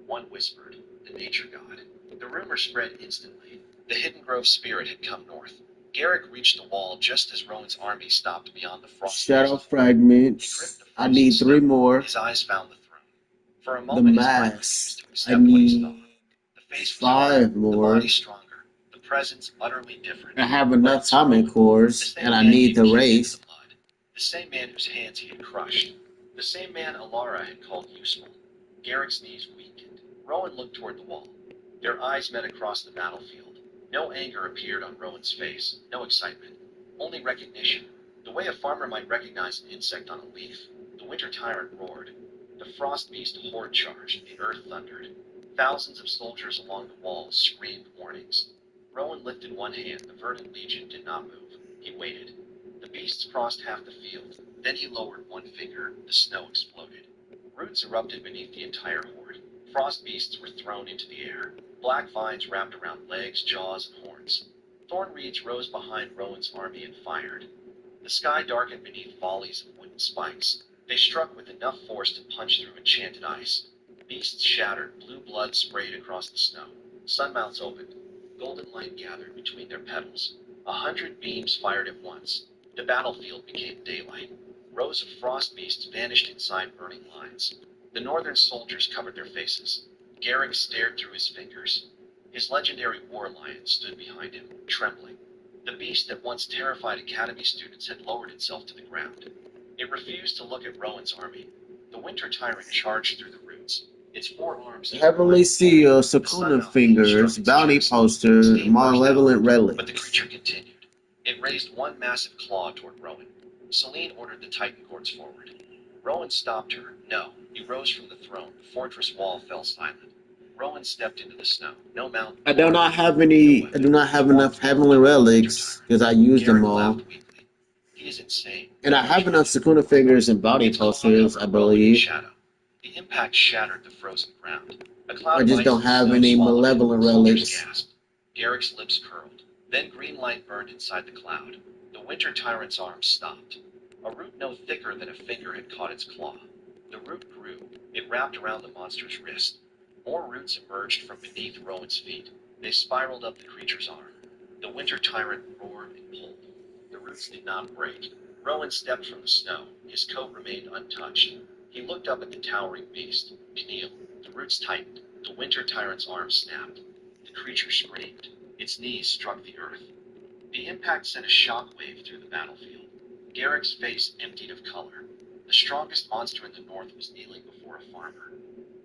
One whispered, the nature god. The rumor spread instantly. The Hidden Grove spirit had come north. Garrick reached the wall just as Rowan's army stopped beyond the frost. Shadow fragments. I need 3 more. His eyes found the throne. For a The moment, his mind mask. refused to I accept what he saw. need The face was 5 harder, the more. body stronger, the presence utterly different. I have enough timing cores, and I need the race. The same man whose hands he had crushed. The same man Alara had called useful. Garrick's knees weakened. Rowan looked toward the wall. Their eyes met across the battlefield. No anger appeared on Rowan's face, no excitement. Only recognition. The way a farmer might recognize an insect on a leaf. The winter tyrant roared. The frost beast horde charged. The earth thundered. Thousands of soldiers along the walls screamed warnings. Rowan lifted one hand. The verdant legion did not move. He waited. The beasts crossed half the field. Then he lowered one finger. The snow exploded. Roots erupted beneath the entire horde. Frost beasts were thrown into the air. Black vines wrapped around legs, jaws, and horns. Thorn reeds rose behind Rowan's army and fired. The sky darkened beneath volleys of wooden spikes. They struck with enough force to punch through enchanted ice. Beasts shattered. Blue blood sprayed across the snow. Sunmouths opened. Golden light gathered between their petals. 100 beams fired at once. The battlefield became daylight. Rows of frost beasts vanished inside burning lines. The northern soldiers covered their faces. Garrick stared through his fingers. His legendary war lion stood behind him, trembling. The beast that once terrified academy students had lowered itself to the ground. It refused to look at Rowan's army. The winter tyrant charged through the roots. Its forearms. Heavenly Seal, Sakuna Fingers, Bounty Poster, Malevolent Relic. But the creature continued. It raised one massive claw toward Rowan. Celine ordered the Titan cords forward. Rowan stopped her. No. He rose from the throne. The fortress wall fell silent. Rowan stepped into the snow. No mountain. I do not have enough Heavenly Relics, because I used them all. Weakly. He is insane. And I have enough Sakuna Fingers and Bounty Posters, I believe. The impact shattered the frozen ground. A cloud I just don't have any Malevolent Relics. Gasped. Garrick's lips curled. Then green light burned inside the cloud. The winter tyrant's arms stopped. A root no thicker than a finger had caught its claw. The root grew. It wrapped around the monster's wrist. More roots emerged from beneath Rowan's feet. They spiraled up the creature's arm. The winter tyrant roared and pulled. The roots did not break. Rowan stepped from the snow. His coat remained untouched. He looked up at the towering beast. Kneel. The roots tightened. The winter tyrant's arm snapped. The creature screamed. Its knees struck the earth. The impact sent a shock wave through the battlefield. Garrick's face emptied of color. The strongest monster in the north was kneeling before a farmer.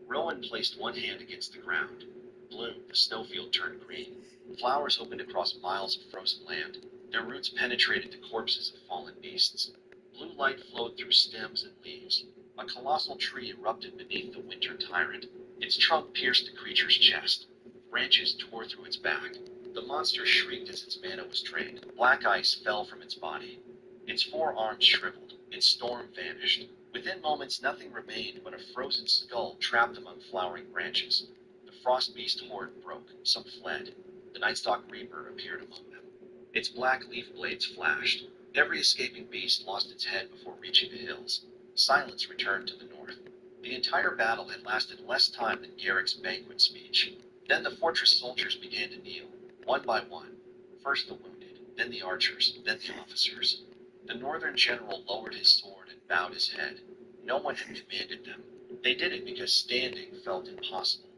Rowan placed one hand against the ground. Bloom, the snowfield turned green. Flowers opened across miles of frozen land. Their roots penetrated the corpses of fallen beasts. Blue light flowed through stems and leaves. A colossal tree erupted beneath the winter tyrant. Its trunk pierced the creature's chest. Branches tore through its back. The monster shrieked as its mana was drained. Black ice fell from its body. Its forearms shriveled. Its storm vanished. Within moments, nothing remained but a frozen skull trapped among flowering branches. The frost beast horde broke. Some fled. The Nightstock Reaper appeared among them. Its black leaf blades flashed. Every escaping beast lost its head before reaching the hills. Silence returned to the north. The entire battle had lasted less time than Garrick's banquet speech. Then the fortress soldiers began to kneel, one by one. First the wounded, then the archers, then the officers. The northern general lowered his sword and bowed his head. No one had commanded them. They did it because standing felt impossible.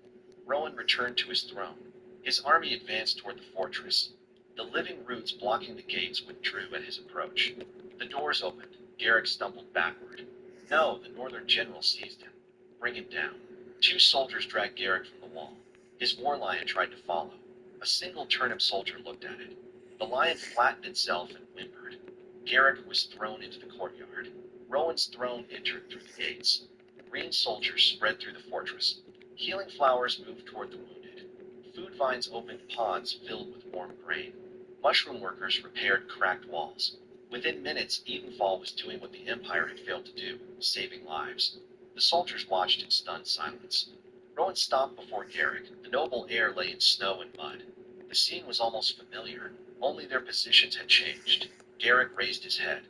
Rowan returned to his throne. His army advanced toward the fortress. The living roots blocking the gates withdrew at his approach. The doors opened. Garrick stumbled backward. No, the northern general seized him. Bring him down. Two soldiers dragged Garrick from the wall. His war lion tried to follow. A single turnip soldier looked at it. The lion flattened itself and whimpered. Garrick was thrown into the courtyard. Rowan's throne entered through the gates. Green soldiers spread through the fortress. Healing flowers moved toward the wounded. Food vines opened pods filled with warm grain. Mushroom workers repaired cracked walls. Within minutes, Edenfall was doing what the Empire had failed to do, saving lives. The soldiers watched in stunned silence. Rowan stopped before Garrick. The noble air lay in snow and mud. The scene was almost familiar, only their positions had changed. Garrick raised his head.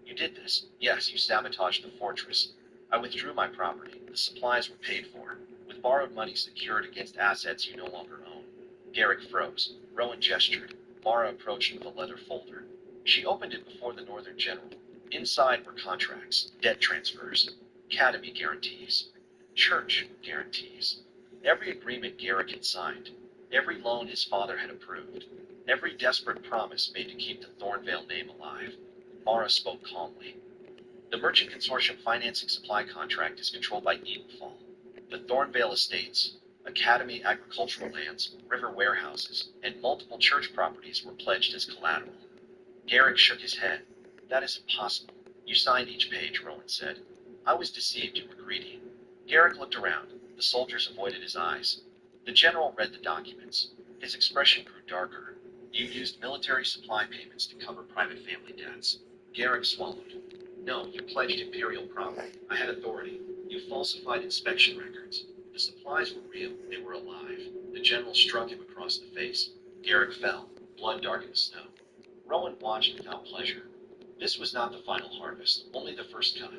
You did this. Yes, you sabotaged the fortress. I withdrew my property. The supplies were paid for, with borrowed money secured against assets you no longer own. Garrick froze. Rowan gestured. Mara approached with a leather folder. She opened it before the northern general. Inside were contracts, debt transfers, academy guarantees, church guarantees. Every agreement Garrick had signed, every loan his father had approved, every desperate promise made to keep the Thornvale name alive. Mara spoke calmly. The Merchant Consortium financing supply contract is controlled by Edenfall. The Thornvale Estates, Academy agricultural lands, river warehouses, and multiple church properties were pledged as collateral. Garrick shook his head. That is impossible. You signed each page, Rowan said. I was deceived you were greedy. Garrick looked around. The soldiers avoided his eyes. The general read the documents. His expression grew darker. You used military supply payments to cover private family debts. Garrick swallowed. No, you pledged imperial property. I had authority. You falsified inspection records. The supplies were real. They were alive. The general struck him across the face. Garrick fell. Blood darkened the snow. Rowan watched without pleasure. This was not the final harvest, only the first cut.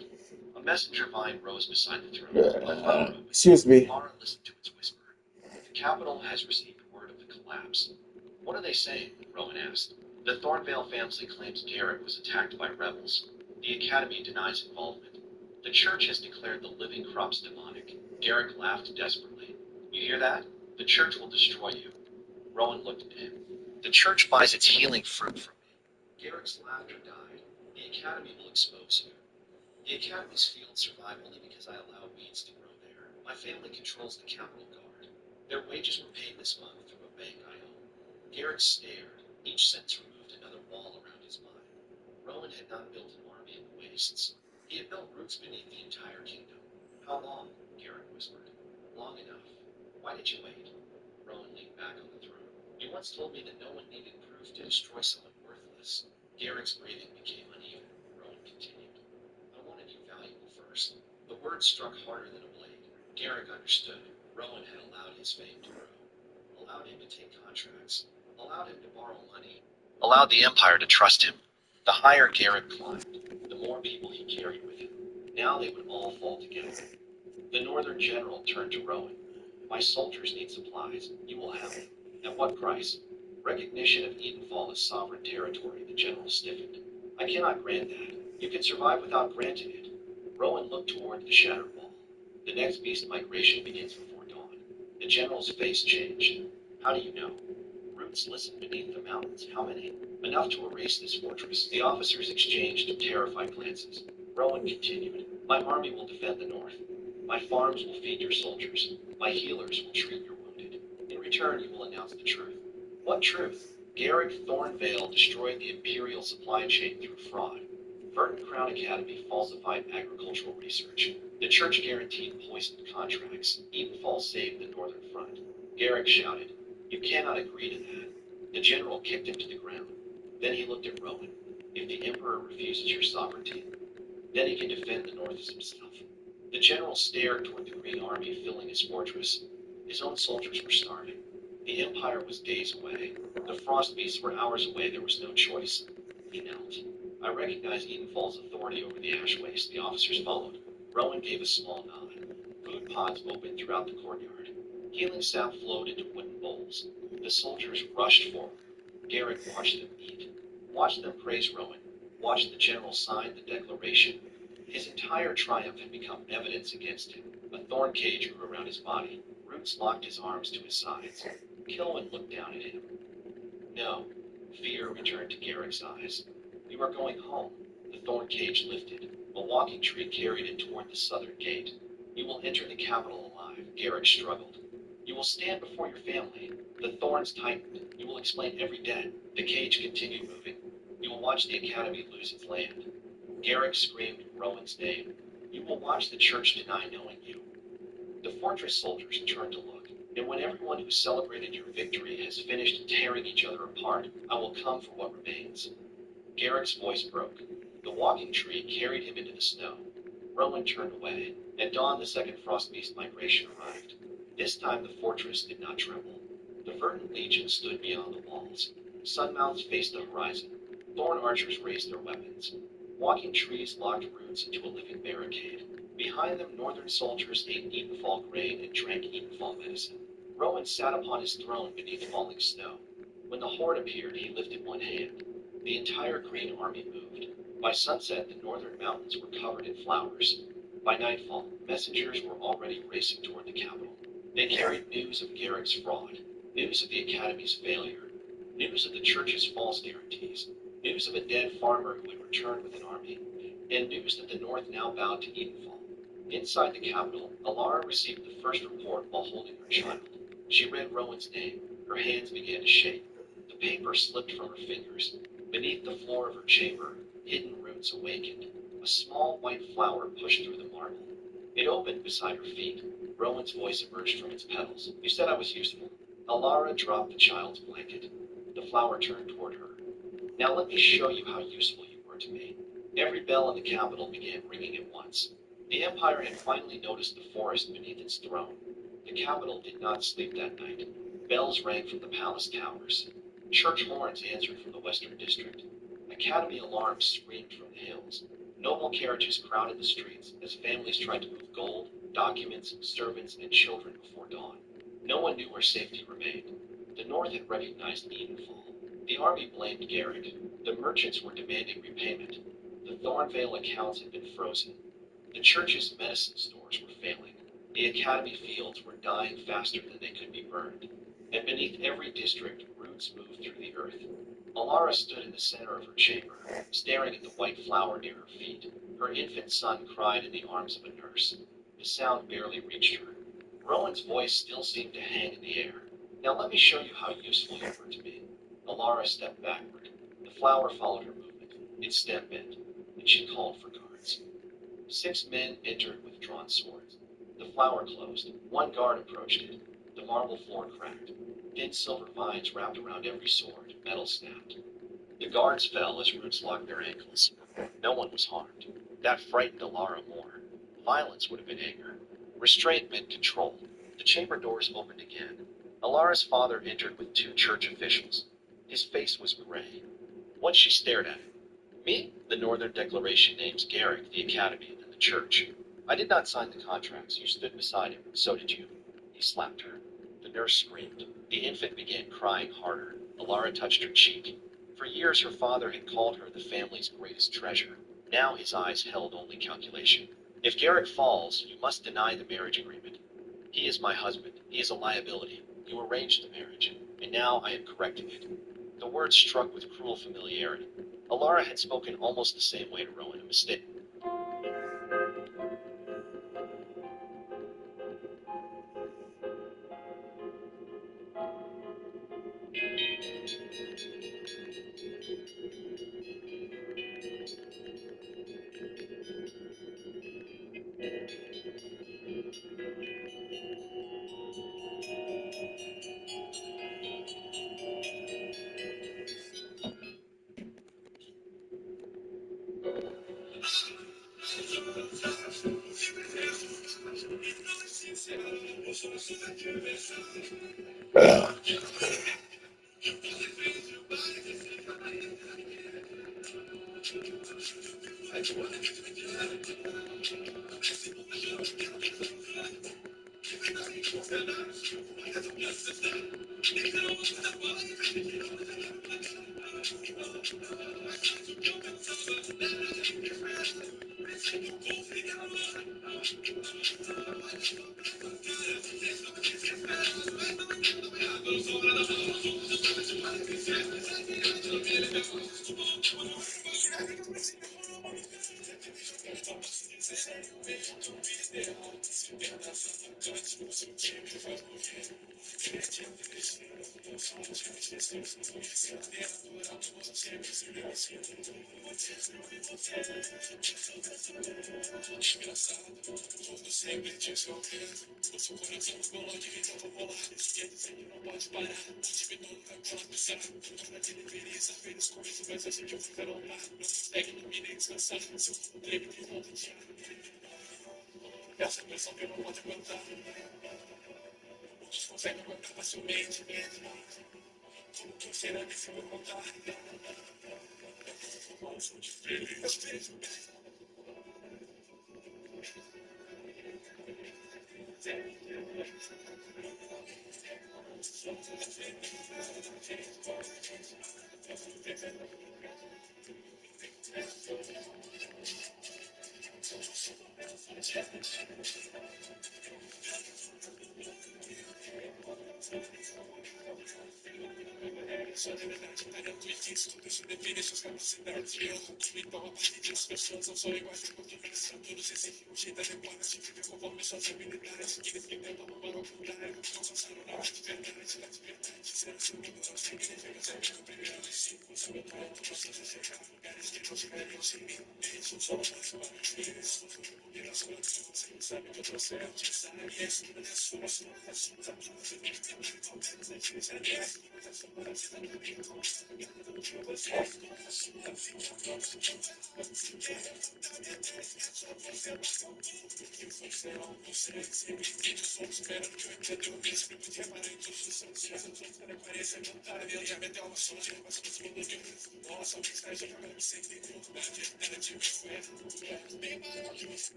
A messenger vine rose beside the throne. Excuse me. Mara listened to its whisper. The capital has received word of the collapse. What are they saying? Rowan asked. The Thornvale family claims Garrick was attacked by rebels. The Academy denies involvement. The church has declared the living crops demonic. Garrick laughed desperately. You hear that? The church will destroy you. Rowan looked at him. The church buys its healing fruit from me. Garrick's laughter died. The Academy will expose you. The Academy's fields survive only because I allow weeds to grow there. My family controls the Capital Guard. Their wages were paid this month through a bank I own. Garrick stared. Each sentence removed another wall around his mind. Rowan had not built an army in the wastes. He had built roots beneath the entire kingdom. How long? Garrick whispered. Long enough. Why did you wait? Rowan leaned back on the throne. You once told me that no one needed proof to destroy someone worthless. Garrick's breathing became uneven. Rowan continued. I wanted you valuable first. The words struck harder than a blade. Garrick understood. Rowan had allowed his fame to grow. Allowed him to take contracts. Allowed him to borrow money. Allowed the Empire to trust him. The higher Garrick climbed, the more people he carried with him. Now they would all fall together. The northern general turned to Rowan. My soldiers need supplies. You will have them. At what price? Recognition of Edenfall as sovereign territory, the general stiffened. I cannot grant that. You can survive without granting it. Rowan looked toward the shattered wall. The next beast migration begins before dawn. The general's face changed. How do you know? Roots listen beneath the mountains. How many? Enough to erase this fortress. The officers exchanged terrified glances. Rowan continued. My army will defend the north. My farms will feed your soldiers. My healers will treat your wounded. In return, you will announce the truth. What truth? Garrick Thornvale destroyed the imperial supply chain through fraud. Burton Crown Academy falsified agricultural research. The church guaranteed poisoned contracts. Edenfall saved the northern front. Garrick shouted, You cannot agree to that. The general kicked him to the ground. Then he looked at Rowan. If the emperor refuses your sovereignty, then he can defend the north as himself. The general stared toward the green army filling his fortress. His own soldiers were starving. The Empire was days away. The Frost Beasts were hours away. There was no choice. He knelt. I recognized Edenfall's authority over the ash waste. The officers followed. Rowan gave a small nod. Food pods opened throughout the courtyard. Healing sap flowed into wooden bowls. The soldiers rushed forward. Garrick watched them eat. Watched them praise Rowan. Watched the general sign the declaration. His entire triumph had become evidence against him. A thorn cage grew around his body. Roots locked his arms to his sides. Kilwin looked down at him. No. Fear returned to Garrick's eyes. You are going home. The thorn cage lifted. A walking tree carried it toward the southern gate. You will enter the capital alive. Garrick struggled. You will stand before your family. The thorns tightened. You will explain every debt. The cage continued moving. You will watch the academy lose its land. Garrick screamed Rowan's name. You will watch the church deny knowing you. The fortress soldiers turned to look, and when everyone who celebrated your victory has finished tearing each other apart, I will come for what remains. Garrick's voice broke. The walking tree carried him into the snow. Rowan turned away. At dawn, the second Frostbeast migration arrived. This time, the fortress did not tremble. The Verdant Legion stood beyond the walls. Sunmounts faced the horizon. Thorn archers raised their weapons. Walking trees locked roots into a living barricade. Behind them, northern soldiers ate Edenfall grain and drank Edenfall medicine. Rowan sat upon his throne beneath falling snow. When the horde appeared, he lifted one hand. The entire green army moved. By sunset, the northern mountains were covered in flowers. By nightfall, messengers were already racing toward the capital. They carried news of Garrick's fraud, news of the Academy's failure, news of the church's false guarantees, news of a dead farmer who had returned with an army, and news that the North now bowed to Edenfall. Inside the capital, Alara received the first report while holding her child. She read Rowan's name. Her hands began to shake. The paper slipped from her fingers. Beneath the floor of her chamber, hidden roots awakened. A small white flower pushed through the marble. It opened beside her feet. Rowan's voice emerged from its petals. You said I was useful. Alara dropped the child's blanket. The flower turned toward her. Now let me show you how useful you were to me. Every bell in the capital began ringing at once. The Empire had finally noticed the forest beneath its throne. The capital did not sleep that night. Bells rang from the palace towers. Church horns answered from the western district. Academy alarms screamed from the hills. Noble carriages crowded the streets as families tried to move gold, documents, servants, and children before dawn. No one knew where safety remained. The North had recognized Edenfall. The army blamed Garrick. The merchants were demanding repayment. The Thornvale accounts had been frozen. The church's medicine stores were failing. The academy fields were dying faster than they could be burned. And beneath every district, roots moved through the earth. Alara stood in the center of her chamber, staring at the white flower near her feet. Her infant son cried in the arms of a nurse. The sound barely reached her. Rowan's voice still seemed to hang in the air. Now let me show you how useful you were to me. Alara stepped backward. The flower followed her movement. Its stem bent, and she called for guards. 6 men entered with drawn swords. The flower closed. One guard approached it. The marble floor cracked. Thin silver vines wrapped around every sword. Metal snapped. The guards fell as roots locked their ankles. No one was harmed. That frightened Alara more. Violence would have been anger. Restraint meant control. The chamber doors opened again. Alara's father entered with 2 church officials. His face was gray. Once she stared at him. Me? The Northern Declaration names Garrick, the Academy, and the Church. I did not sign the contracts. You stood beside him. So did you. He slapped her. The nurse screamed. The infant began crying harder. Alara touched her cheek. For years her father had called her the family's greatest treasure. Now his eyes held only calculation. If Garrick falls, you must deny the marriage agreement. He is my husband. He is a liability. You arranged the marriage, and now I am correcting it. The words struck with cruel familiarity. Alara had spoken almost the same way to Rowan, a mistake.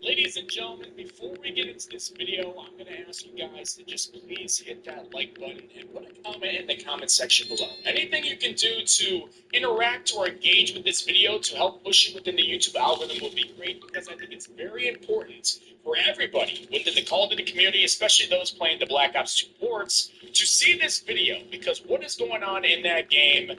Ladies and gentlemen, before we get into this video, I'm going to ask you guys to just please hit that like button and put a comment in the comment section below. Anything you can do to interact or engage with this video to help push it within the YouTube algorithm will be great, because I think it's very important for everybody within the Call of Duty community, especially those playing the Black Ops 2 ports, to see this video, because what is going on in that game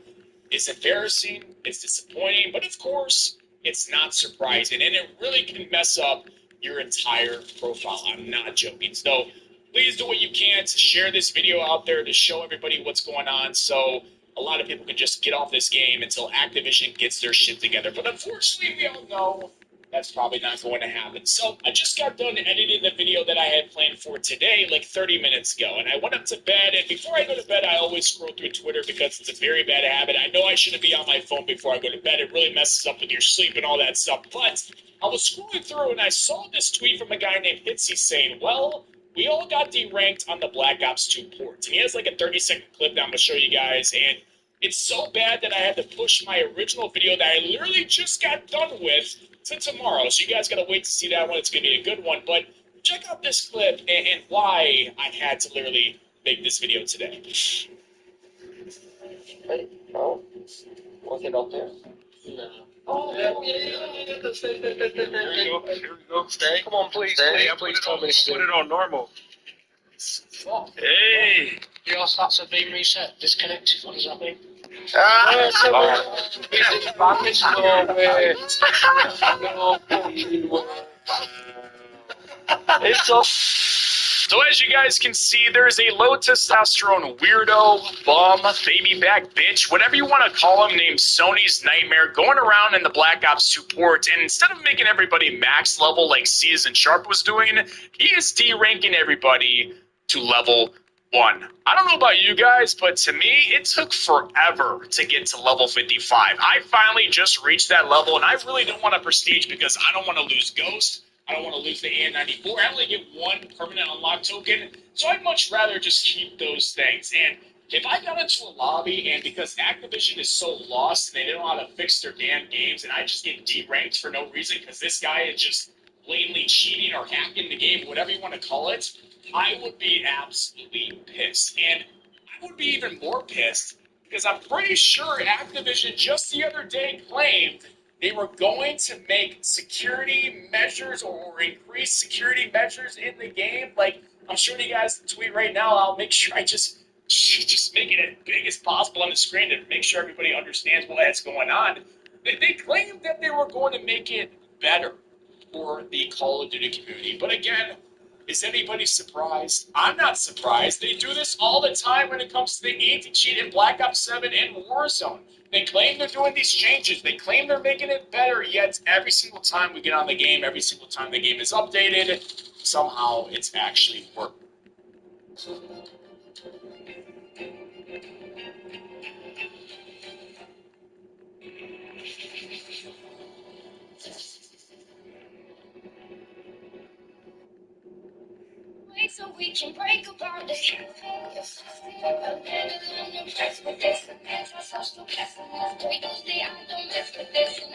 is embarrassing, it's disappointing, but of course, it's not surprising, and it really can mess up your entire profile. I'm not joking. So please do what you can to share this video out there to show everybody what's going on, so a lot of people can just get off this game until Activision gets their shit together. But unfortunately, we all know that's probably not going to happen. So I just got done editing the video that I had planned for today like 30 minutes ago, and I went up to bed, and before I go to bed I always scroll through Twitter because it's a very bad habit. I know I shouldn't be on my phone before I go to bed. It really messes up with your sleep and all that stuff, but I was scrolling through and I saw this tweet from a guy named Hitsy saying, well, we all got deranked on the Black Ops 2 port. And he has like a 30-second clip that I'm going to show you guys, and it's so bad that I had to push my original video that I literally just got done with to tomorrow. So you guys got to wait to see that one. It's going to be a good one. But check out this clip and why I had to literally make this video today. Hey, oh, was it up there? No. Oh, yeah. Stay. Here we go. Stay. Come on, please. Stay. Please tell me to stay. Put it on normal. Oh. Hey! Your thoughts have been reset. Disconnect. What does that mean? It's all. So as you guys can see, there's a low testosterone weirdo, bum, baby back bitch, whatever you want to call him, named Sony's Nightmare, going around in the Black Ops 2 port, and instead of making everybody max level like Season Sharp was doing, he is D-ranking everybody to level 1. I don't know about you guys, but to me, it took forever to get to level 55. I finally just reached that level, and I really don't want a prestige because I don't want to lose Ghost. I don't want to lose the AN94. I only get one permanent unlock token, so I'd much rather just keep those things. And if I got into a lobby and because Activision is so lost and they don't know how to fix their damn games and I just get deranked for no reason because this guy is just blatantly cheating or hacking the game, whatever you want to call it, I would be absolutely pissed. And I would be even more pissed because I'm pretty sure Activision just the other day claimed they were going to make security measures or increase security measures in the game. Like, I'm showing you guys the tweet right now. I'll make sure I just make it as big as possible on the screen to make sure everybody understands what's going on. They claimed that they were going to make it better for the Call of Duty community. But again, is anybody surprised? I'm not surprised. They do this all the time when it comes to the anti-cheat in Black Ops 7 and Warzone. They claim they're doing these changes. They claim they're making it better, yet every single time we get on the game, every single time the game is updated, somehow it's actually working. So we can break apart the truth. With this and antisocial pessimist, we don't stay on the mess with this and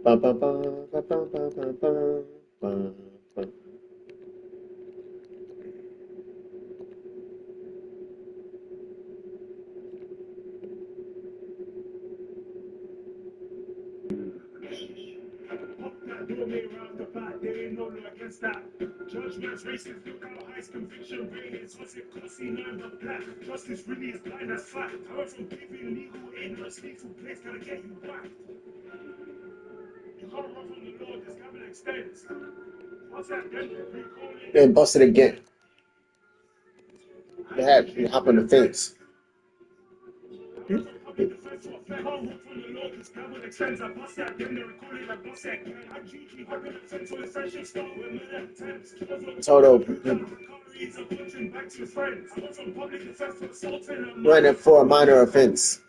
Bum, bum, bum, bum, bum, bum, bum, bum, bum, bum. Judgment's racist, look how high conviction rate is. What's it costing none but black? Justice really is blind as fact. I went from giving legal aid, most lethal place, gonna get you whacked. You can't run from the law, this government extends. What's that then? Recall it. Then busted again. They had to hop on the fence. Total running for a minor offense.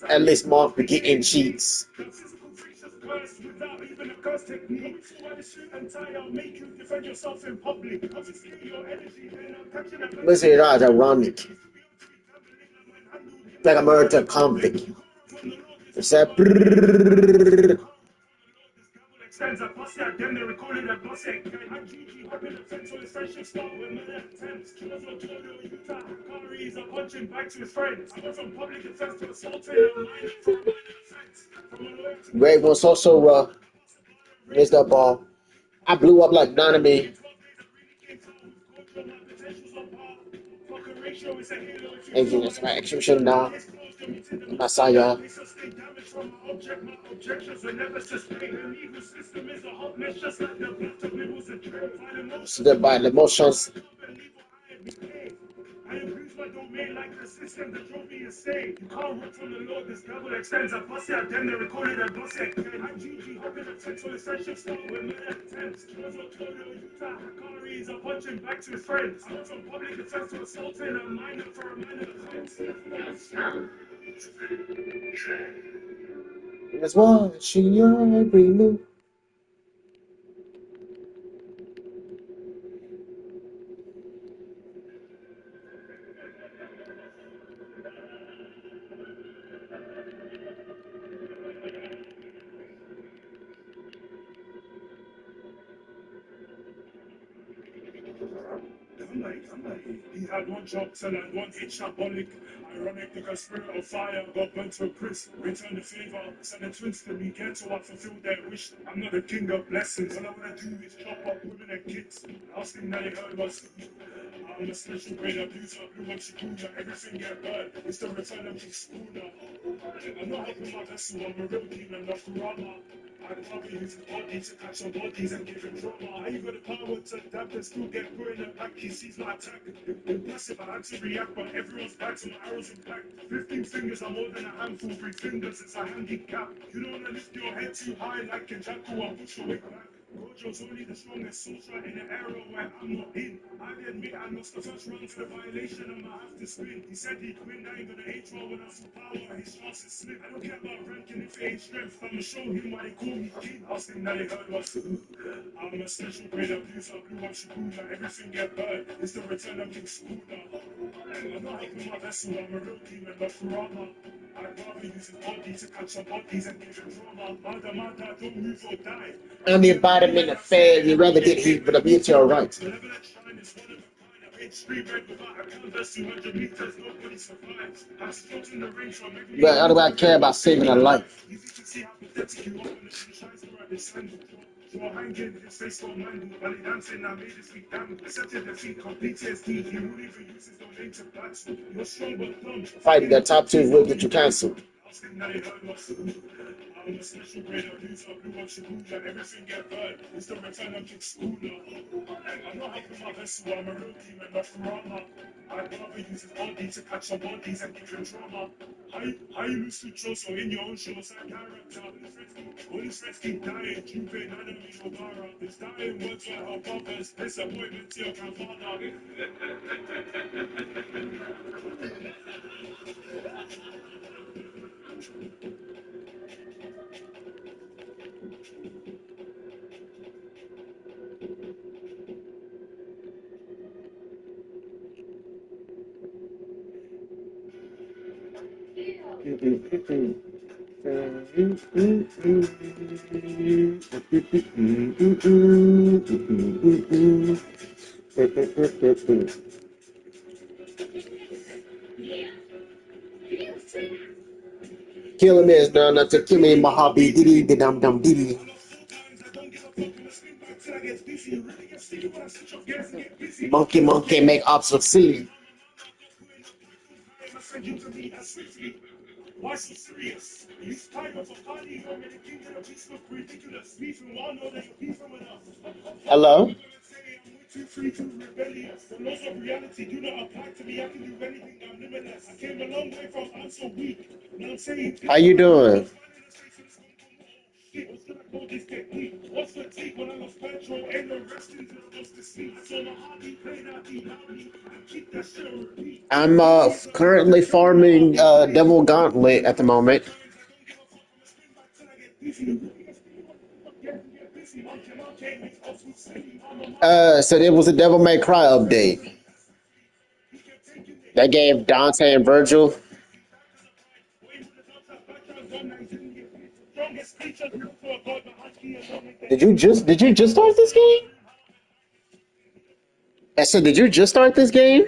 At least Mark be getting cheats. Listen, that's ironic. Like a murder convict. It's that Extends a boss at them, they recall it a boss at I'm GG, hopping the fence on his friendship start with murder attempts. Killers on Toledo, Utah, Curry's a punching back to his friends. I went from public defense to assaulting a minor for a minor offense. From a lawyer to Greg was also missed that ball. I blew up like Nanami. Execution now. Messiah. Stood by the emotions. I abuse my domain like the system that drove me insane. You can't run from the law, this devil extends. I bust at them, they recorded a bust at I'm GG, hopping the fence on his friendship start with murder attempts. Killers on Toledo, Utah, Curry's a punching back to his friends. I went from public defense to assaulting a minor for a minor offense. That's watching your every move. He had one job and had one hit shambolic. Ironic, the spirit of fire got burnt to a crisp. Return the favor, send the twins to me, get to what fulfill their wish. I'm not the king of blessings. All I wanna do is chop up women and kids. Last thing that they heard was I'm a special grade abuser, blue and Shibuya, everything get burned. It's the return of Big Schooner. I'm not helping my vessel, I'm a real demon, not Kurama. I'd probably use his body to catch on bodies and give him drama. I even got the power to adapt and still get put in the back. He sees my attack. Impressive, I had to react, but everyone's back, so my arrows impact. 15 fingers are more than a handful. 3 fingers, it's a handicap. You don't wanna lift your head too high like Kenjaku, I'll push your weight back. Gojo's only the strongest soldier in an era where I'm not in. I admit I lost the first round for the violation, I'ma have to spin. He said he'd win, I ain't gonna age well when I full power, his chances slip. I don't care about ranking if it ain't strength, I'ma show him why they call me king. Last thing that they heard was I'm a special grade abuser, blue up Shibuya, everything get burned. It's the return of King Scooter. I'm not helping my vessel, I'm a real demon, not Kurama. I'd rather use his body to catch some bodies and give him drama. Mother, don't move or die. I'm the embodiment of fair. You'd rather get hit, but the beauty alright. But how do I care about saving a life? You're hanging, his face got mangled, but he dancing, I made his feet damn. Accepted defeat, complete PTSD, he won't even use his domain to battle. You're strong but dumb. Fighting the top 2 will get you cancelled. Last thing that they heard was I'm a special grade abuser, blue up Shibuya, everything get burned. It's the return of King Schooner. I'm not helping my vessel, I'm a real demon, not Kurama. I'd rather use his body to catch some bodies and give him drama. How you lose to Choso in your own show, side character. All his friends keep dying, Juve, Nanami, Obara. His dying words were her brothers, disappointment to your grandfather. Killing is done to kill me, my hobby. Diddy, the dum dum diddy. Monkey, monkey, make ops succeed. Hello? How you doing? I'm currently farming Devil Gauntlet at the moment. So there was a Devil May Cry update that gave Dante and Virgil. Did you just start this game? I said, did you just start this game?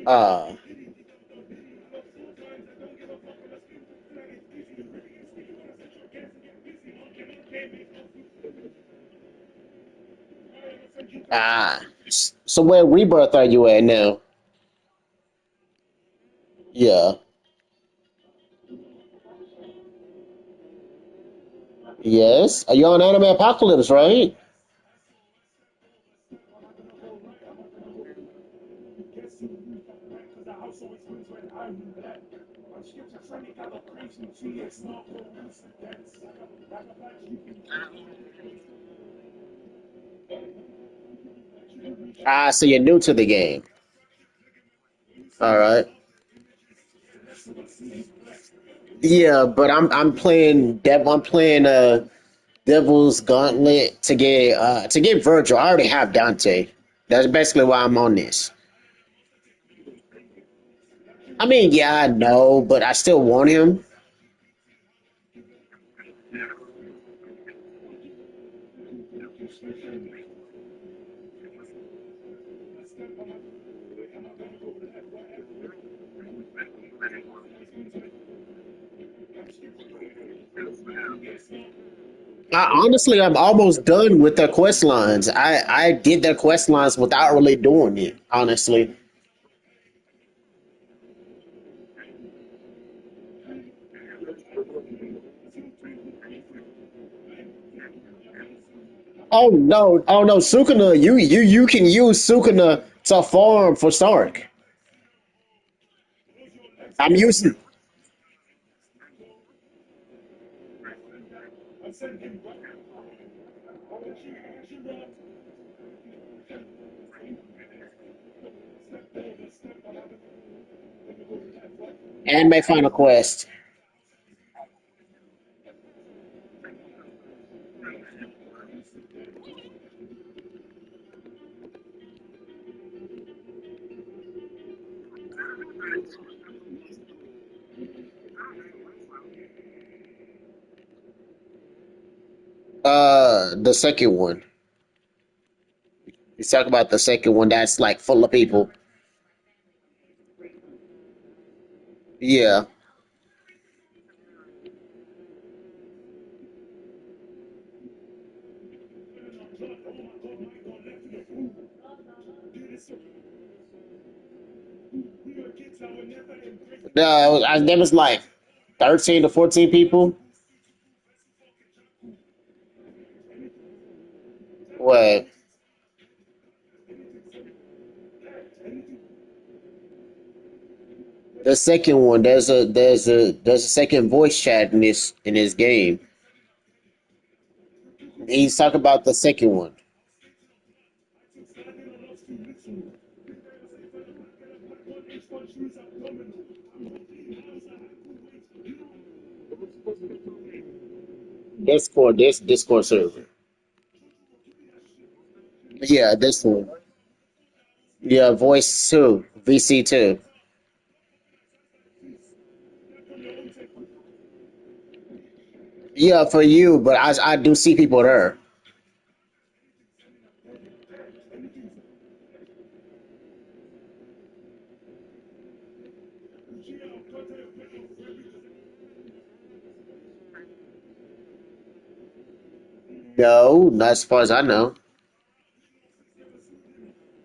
Uh, ah. So where Rebirth are you at now? Yeah. Yes. Are you on Anime Apocalypse, right? Ah, so you're new to the game. All right. Yeah, but I'm playing Devil's Gauntlet to get Virgil. I already have Dante. That's basically why I'm on this. I mean, yeah, I know, but I still want him. Honestly, I'm almost done with the quest lines. I did the quest lines without really doing it. Honestly. Oh no, Sukuna, you can use Sukuna to farm for Sark. I'm using and my final quest. The second one. You talk about the second one that's like full of people. Yeah. There was like 13 to 14 people. What? The second one, there's a second voice chat in this game. He's talking about the second one. This Discord server. Yeah, this one. Yeah, voice two, VC two. Yeah, for you, but I do see people there. No, not as far as I know.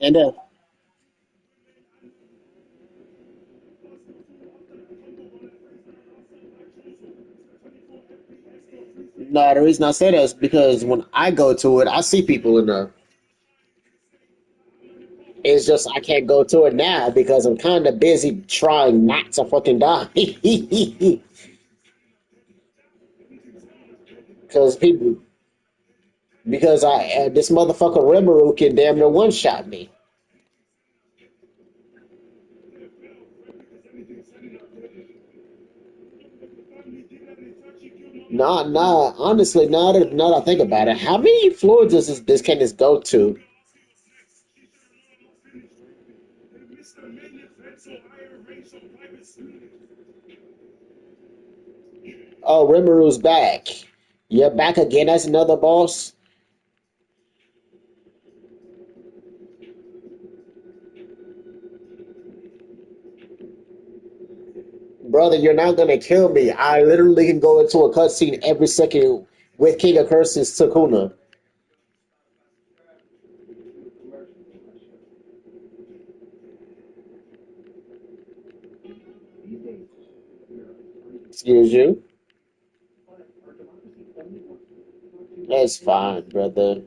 And no, the reason I say that is because when I go to it, I see people in there. It's just I can't go to it now because I'm kind of busy trying not to fucking die. Because people, because I this motherfucker Rimuru can damn near one shot me. Nah, nah. Honestly, now that I think about it, how many floors does this can this go to? Oh, Rimuru's back. You're back again as another boss, brother. You're not gonna kill me. I literally can go into a cutscene every second with King of Curses Sukuna. Excuse you. That's fine, brother.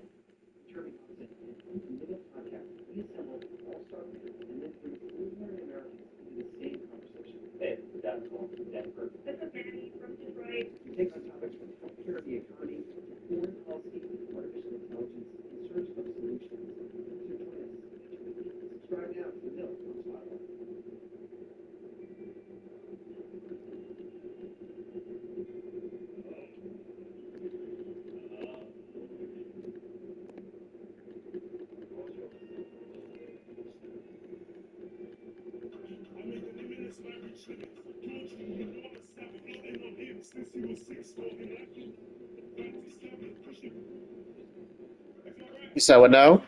You said what now?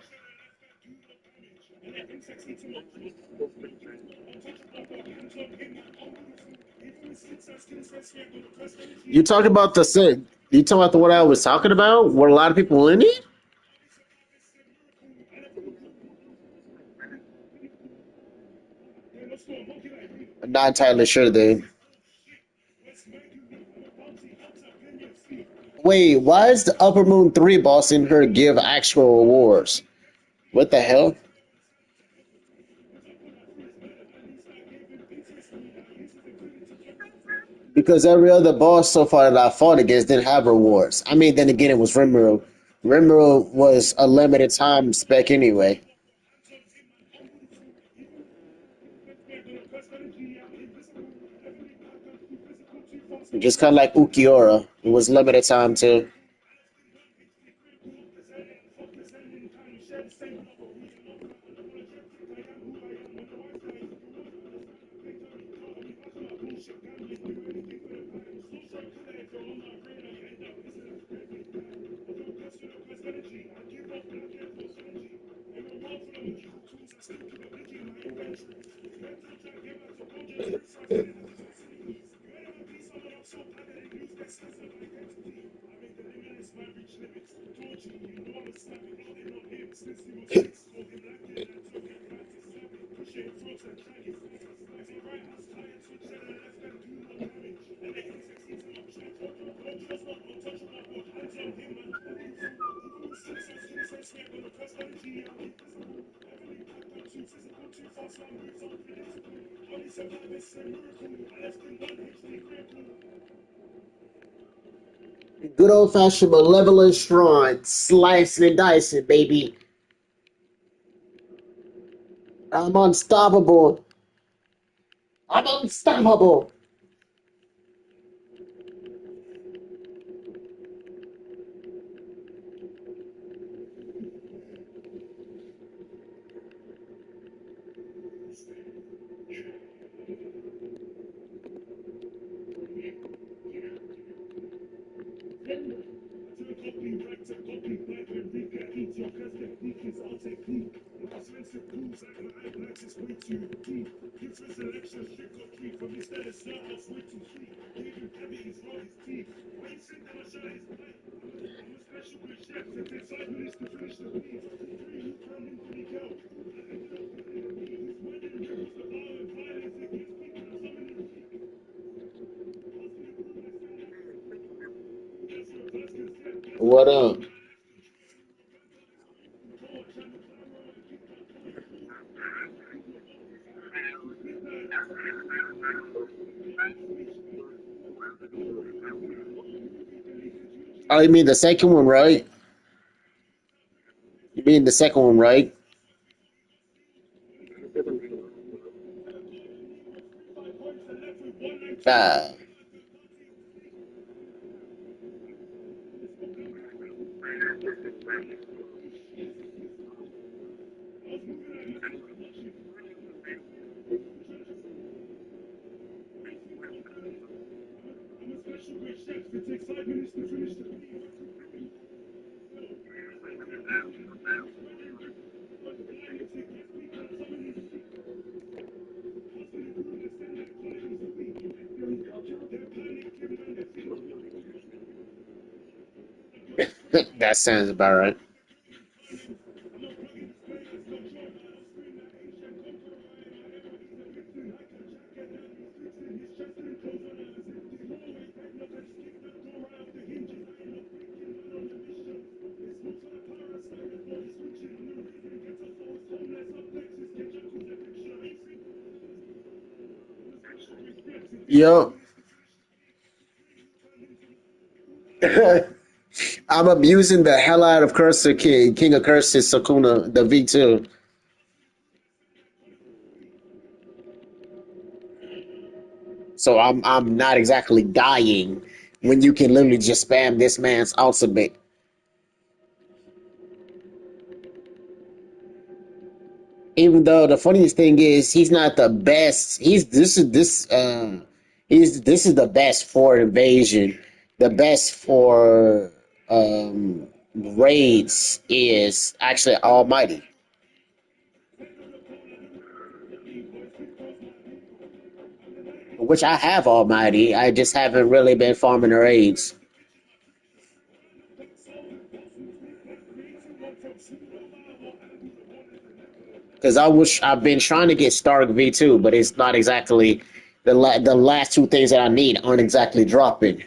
You talking about the set? You talking about the what I was talking about? Were a lot of people in it? I'm not entirely sure. Then wait, why is the Upper Moon Three boss in here give actual rewards? What the hell? Because every other boss so far that I fought against didn't have rewards. I mean, then again, it was Rimuru. Rimuru was a limited time spec anyway, just kind of like Ukiora. It was limited time too. Good old fashioned malevolent shrine, slicing and dicing, baby. I'm unstoppable. I'm unstoppable. What up? Oh, you mean the second one, right? You mean the second one, right? Ah, that sounds about right. Yo, I'm abusing the hell out of Cursor King, King of Curses, Sakuna, the V2. So I'm not exactly dying when you can literally just spam this man's ultimate. Even though the funniest thing is he's not the best. He's this is the best for invasion. The best for raids is actually Almighty, which I have Almighty. I just haven't really been farming the raids because I've been trying to get Stark V2, but it's not exactly the last two things that I need aren't exactly dropping.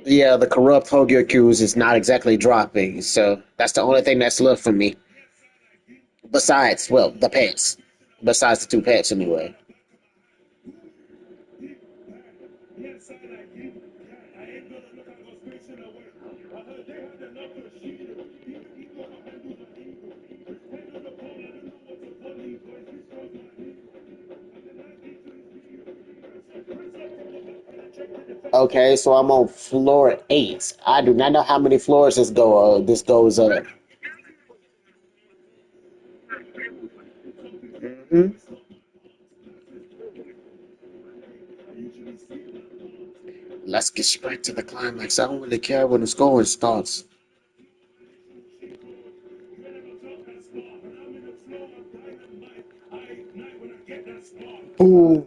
Yeah, the corrupt Hogyokus is not exactly dropping, so that's the only thing that's left for me. Besides, well, the pets. Besides the two pets, anyway. Okay, so I'm on floor 8. I do not know how many floors this goes up. Mhm. Let's get straight to the climax. I don't really care when the scoring starts. Boom.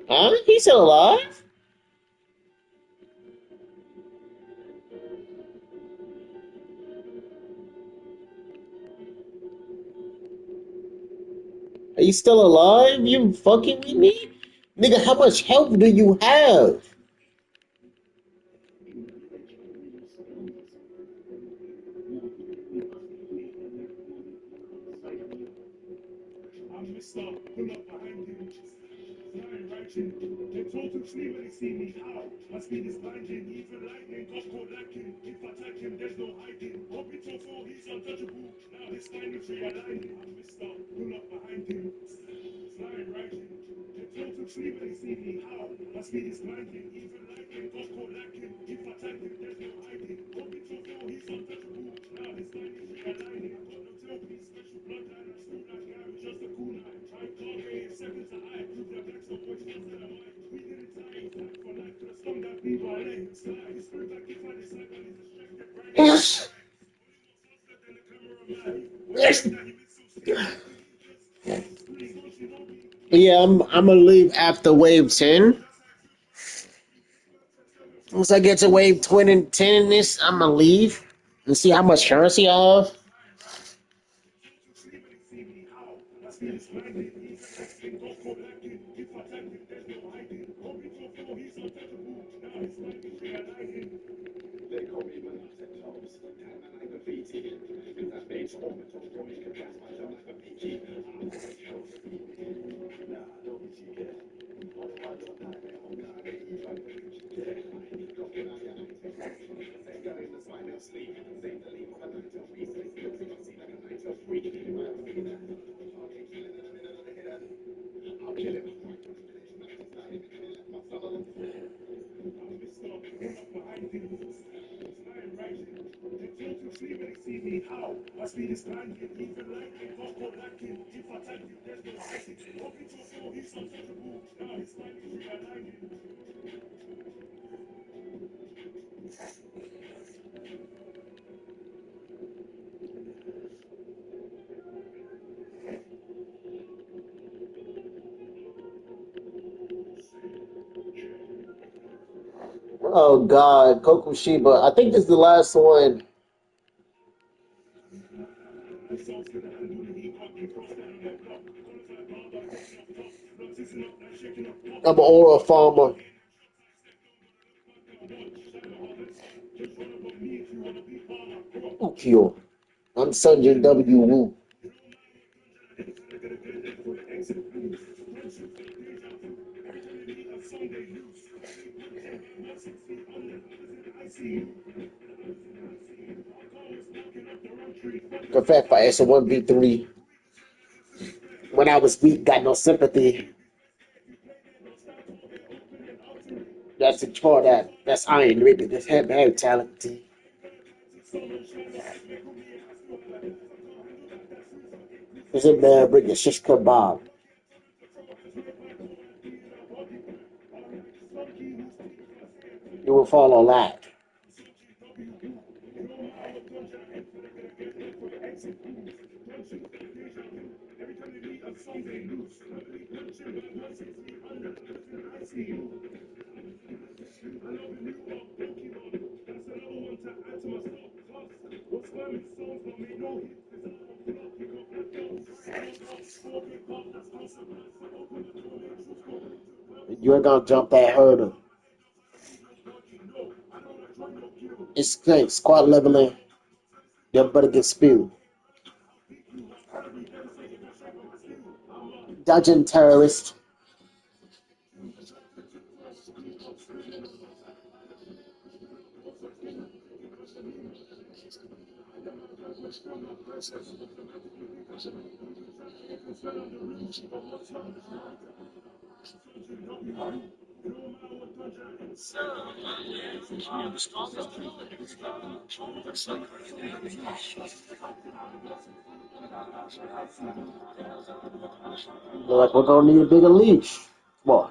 Huh? He's still alive? Are you still alive? You fucking with me? Nigga, how much health do you have? I'm Mr. Pull up behind him. Flying right in. They told to flee when they see me. How? My speed is blinding. Even lightning got caught lacking. If I attack him, there's no hiding. Obito 4, he's untouchable. Now his spine is realigning. I'm Mr. Pull up behind him. Flying right in. They told to flee when they see me. How? My speed is blinding. Even lightning got caught lacking. If I attack him, there's no hiding. Obito 4, he's untouchable. Now his spine is realigning. I got no tailpiece, special bloodline. I still that guy with just a cool night. Try target, second to eye. Prove that black so boys just that I'm right. We didn't tie back for life. Could have stung that people. I let him slide. His spirit back if I decide when he's distracted. Right now. Yes. Faster than the cameraman. Yes. That he missed so sick. Please don't you know me? Yeah, I'm gonna leave after wave 10. Once I get to wave 20 and 10 in this, I'm gonna leave and see how much currency I have. My speed is blinding, even lightning got caught lacking. If I attack you, there's no hiding. Obito 4, he's untouchable. Now his spine is realigning. Oh God, Kokushiba. I think this is the last one. I'm an oral farmer. Ukyo. I'm Sunjin W. Wu. Perfect for S1v3. When I was weak, got no sympathy. That's it for that. That's Iron Ribbon. That's head mentality. Is it man bring a shish kebab? You will fall on that. You ain't gonna jump that hurdle. It's like squad leveling. You better get spewed. Dodging terrorist. They're like, we're gonna need a bigger leash. Come on.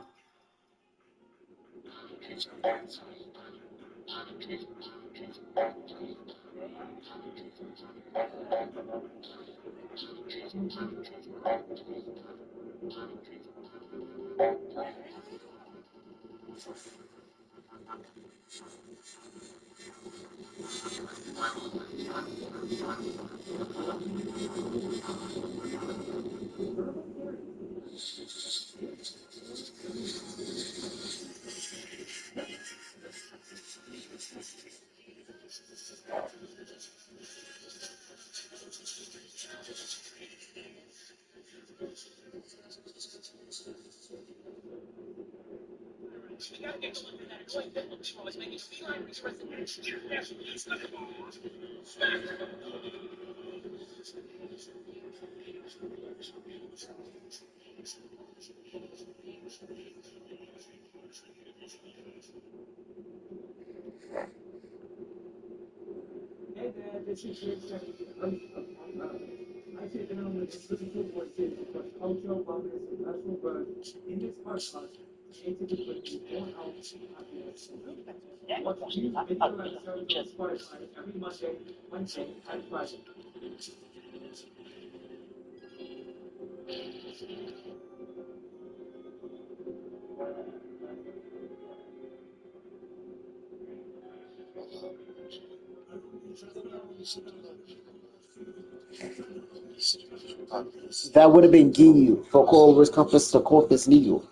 like that looks was making feline expressiveness. Hey there, this is Jake Shetty. I sit down with individual voices across cultural, wellness, and personal growth in this podcast, created to bring you more health and happiness. Watch new video episodes on Spotify every Monday, Wednesday, and Friday. That would have been Giyu for Corvus Compass to Corpus Neo.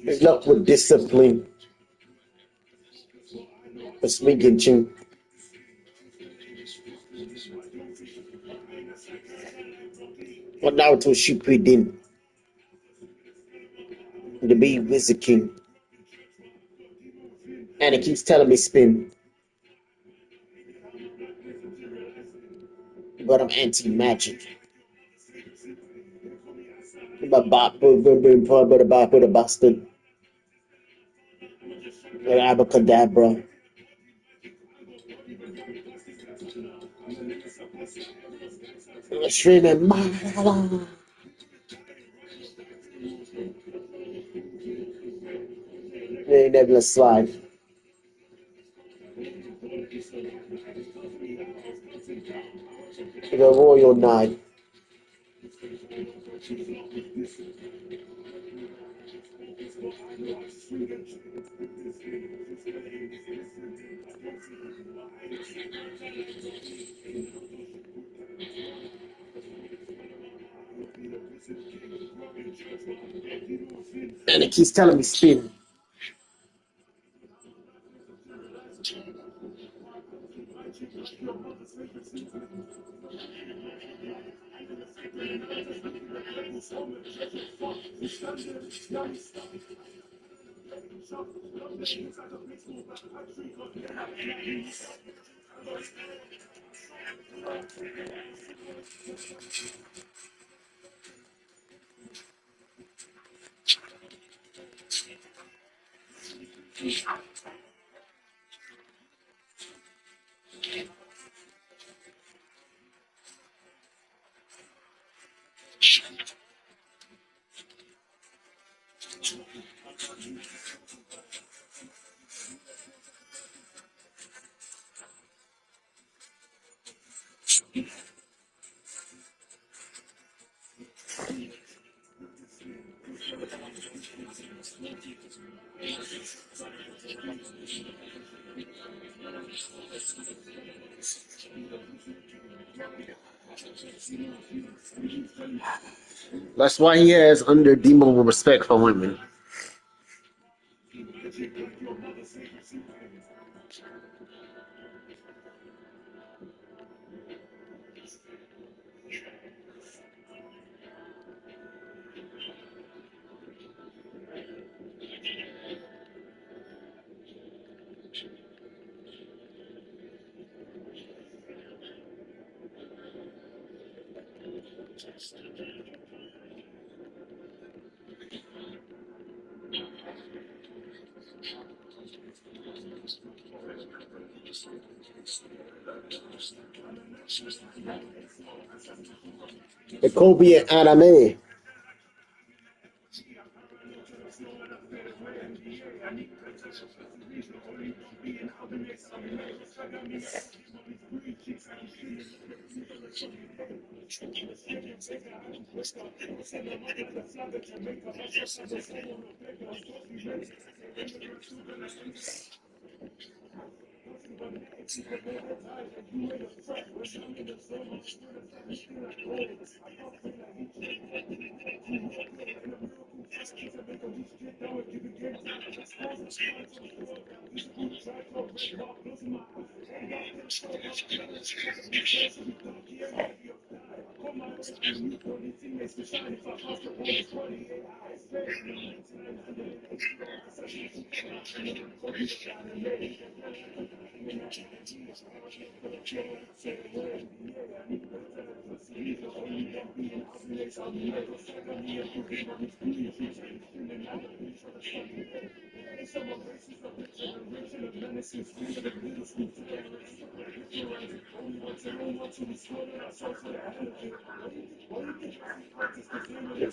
Good luck with discipline. Let's begin, Ching. What now to ship within the bee wizard king. And it keeps telling me spin. But I'm anti-magic. But a bastard. Abracadabra. Streaming. They never slide. The Royal Knight. And it keeps telling me spin. That's why he has unredeemable respect for women. The Kobe and anime.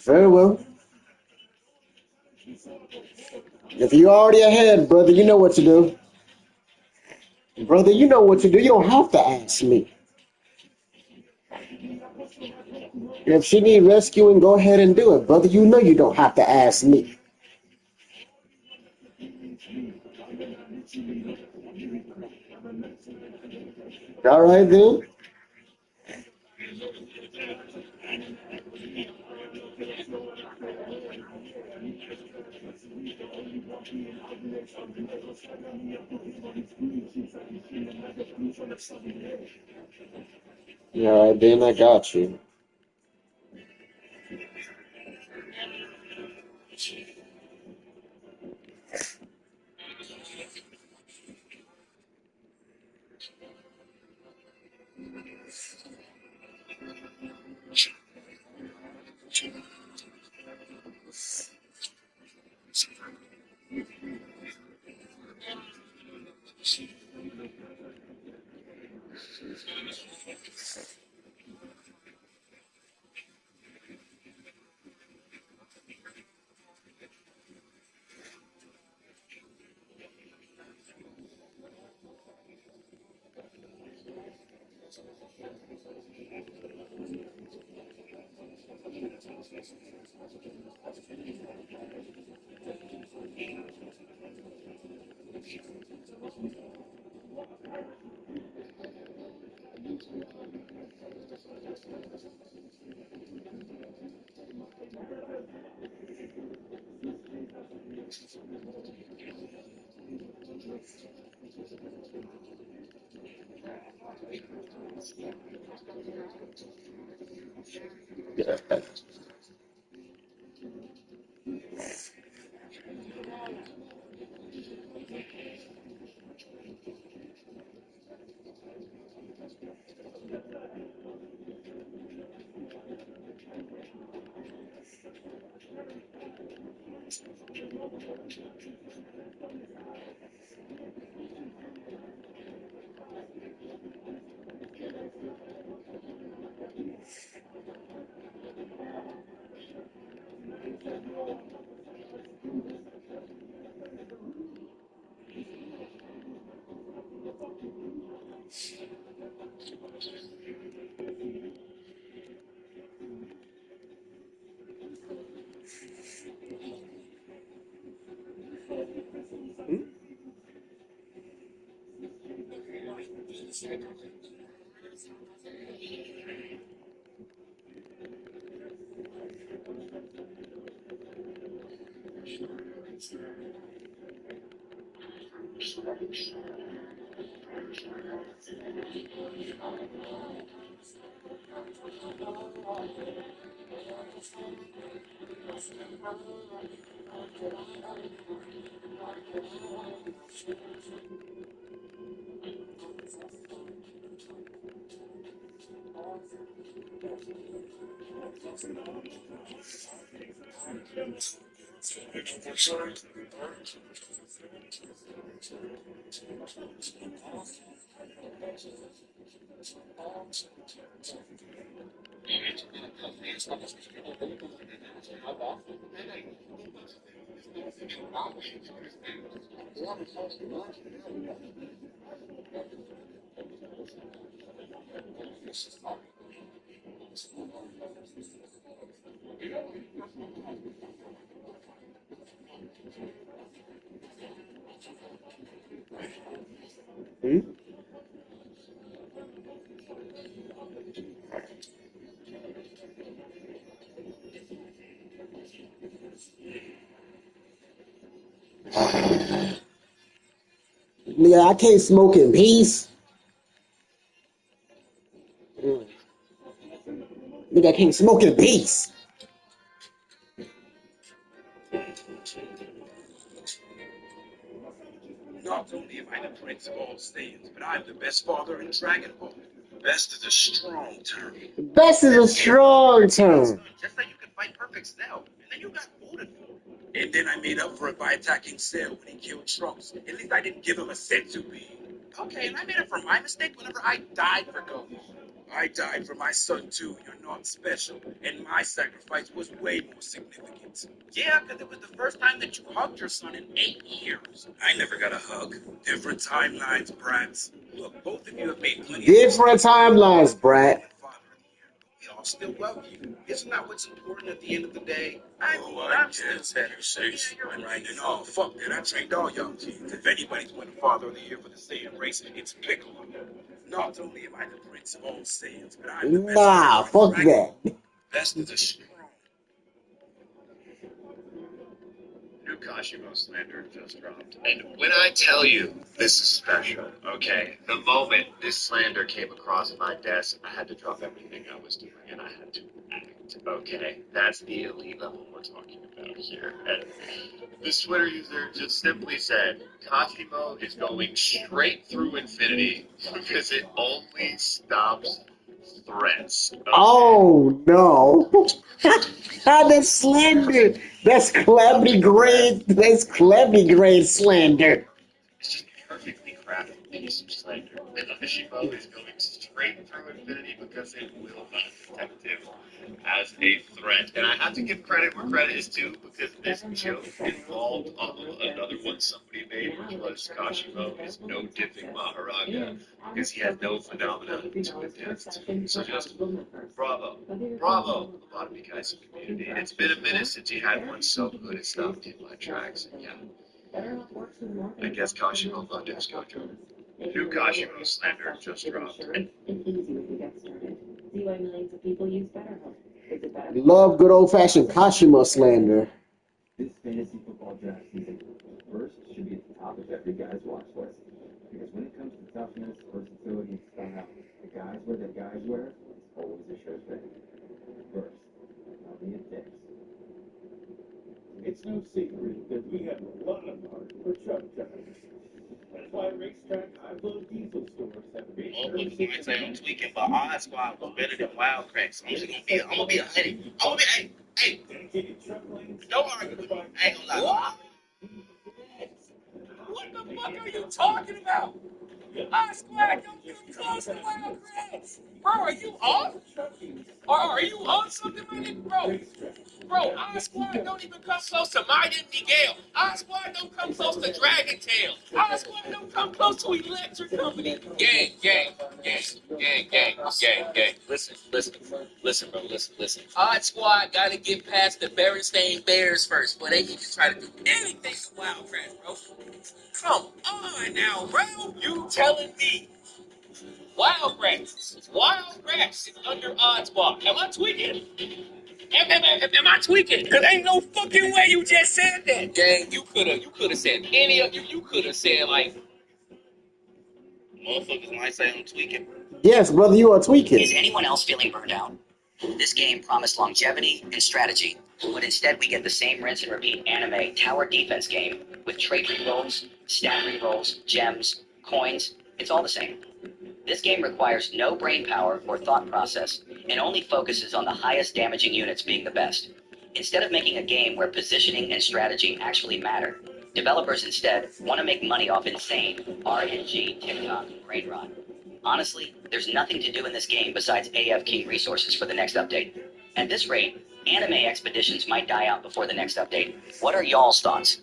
Very well. If you're already ahead, brother, you know what to do. Brother, you know what to do. You don't have to ask me. If she need rescuing, go ahead and do it, brother. You know you don't have to ask me. All right then. All right then. I got you. Nigga, I can't smoke in peace. Nigga, I can't smoke in peace. Not only am I the prince of all Saiyans, but I'm the best father in Dragon Ball. Best is a strong term. Best is a strong term. Just so you can fight Perfect Cell, and then you got voted for. And then I made up for it by attacking Cell when he killed Trunks. At least I didn't give him a senzu bean. Okay, and I made up for my mistake whenever I died for Goku. I died for my son too. You're not special. And my sacrifice was way more significant. Yeah, because it was the first time that you hugged your son in 8 years. I never got a hug. Different timelines, brats. Look, both of you have made plenty Different timelines, Brad. We all still love you. Isn't that what's important at the end of the day? I guess that you say so. Right, and oh, fuck that. I trained all young kids. If anybody's won Father of the Year for the Saiyan race, it's Piccolo. Not only am I the prince of all Saiyans, but I'm the best. Nah, fuck that. Best is a strong. New Kashimo slander just dropped. And when I tell you this is special, okay, the moment this slander came across my desk, I had to drop everything I was doing and I had to act, okay? That's the elite level we're talking about here. And this Twitter user just simply said, Kashimo is going straight through infinity because it only stops threats. Okay? Oh no. That's slander. That's Clebby grade. That's Clebby grade slander. It's just perfectly crafted piece of slander. Kashimo is going straight through infinity because it will not detective as a threat. And I have to give credit where credit is due because this joke involved another one somebody made, which was Kashimo is no dipping Maharaga because he had no phenomena to against. So just bravo. Bravo, a lot of you guys in the community. It's been a minute since you had one so good it stopped me in my tracks. And yeah, I guess Kashimo loved his Gojo. New Kashimo slander just dropped. Love good old fashioned Kashima slander. This fantasy football draft season, first should be at the top of every guy's watch list. Because when it comes to toughness, versatility, and style, the guys wear that guys wear is always a sure thing. First, nothing it takes. It's no secret that we have a lot of heart for truck drivers. That's why racetrack high-low diesel stores have been. I say I'm tweaking, but our squad was better than Wildcrats. I'm gonna be a honey. Hey, don't argue with me. I ain't gonna lie. What the fuck are you talking about? Our squad don't come close to Wildcrats. Bro, are you off? Are you on something, my nigga? Bro, our squad don't even come close to Mayan Miguel. Our squad don't come close to Dragon Tail. Our squad don't come close to Electric Company. Gang. Listen, bro, listen. Our squad gotta get past the Berenstain Bears first, but they even try to do anything to Wildcrats, bro. Come on now, bro. You telling me Wildcrats is under Odd Squad. Am I tweaking? Am I tweaking? Cause ain't no fucking way you just said that. Gang, you coulda said any of you coulda said like Motherfuckers might say I'm tweaking. Yes, brother, you are tweaking. Is anyone else feeling burned out? This game promised longevity and strategy, but instead we get the same rinse and repeat anime tower defense game with trait rerolls, stat rerolls, gems, coins. It's all the same. This game requires no brain power or thought process and only focuses on the highest damaging units being the best. Instead of making a game where positioning and strategy actually matter, developers instead want to make money off insane RNG, TikTok, brain rot. Honestly, there's nothing to do in this game besides AF King resources for the next update. At this rate, anime expeditions might die out before the next update. What are y'all's thoughts?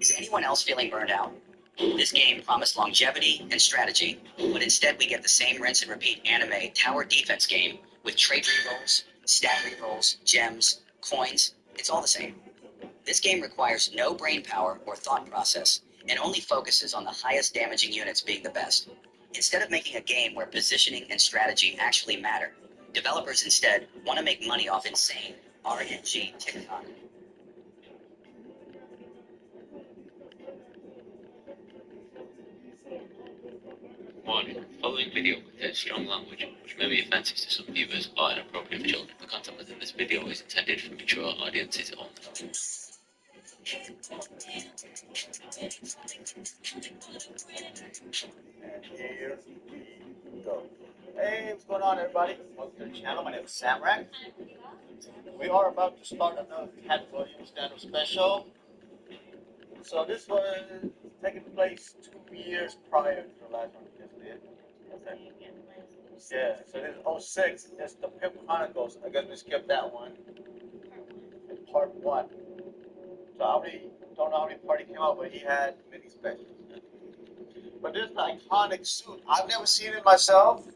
Is anyone else feeling burned out? This game promised longevity and strategy, but instead we get the same rinse and repeat anime tower defense game with trait rerolls, stat rerolls, gems, coins. It's all the same. This game requires no brain power or thought process and only focuses on the highest damaging units being the best. Instead of making a game where positioning and strategy actually matter, developers instead want to make money off insane RNG TikTok. Warning, the following video contains strong language which may be offensive to some viewers or inappropriate for children. The content within this video is intended for mature audiences only. And here we go. Hey, what's going on, everybody? Welcome to the channel. My name is Samrak. We are about to start another Cat Williams stand-up special. So this was taking place 2 years prior to the last one we just did. Okay. Yeah, so this is 06. It's the Pimp Chronicles. I guess we skipped that one. Part 1. So don't know how many party came out, but he had many specials. But this is an iconic suit. I've never seen it myself.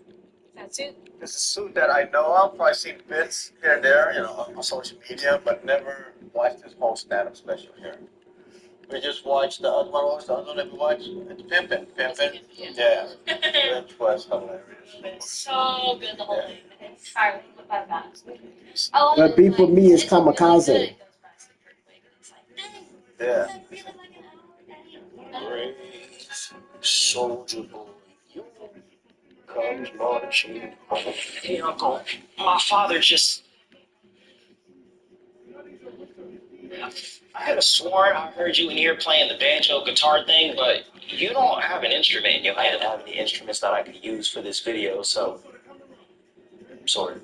That suit? This is a suit that I know of. Probably seen bits here and there, on social media, but never watched this whole stand-up special here. We just watched the other one. What was the other one that we watched? It's Pimpin'. Yeah. Which was hilarious. It's so good, the whole thing. Sorry, look at that. But beef with me is kamikaze. Yeah. Praise soldier boy, you comes marching home. Hey, Uncle, my father just... I could have sworn I heard you in here playing the banjo guitar thing, but you don't have an instrument in your hand. I didn't have any instruments that I could use for this video, so... Sorry.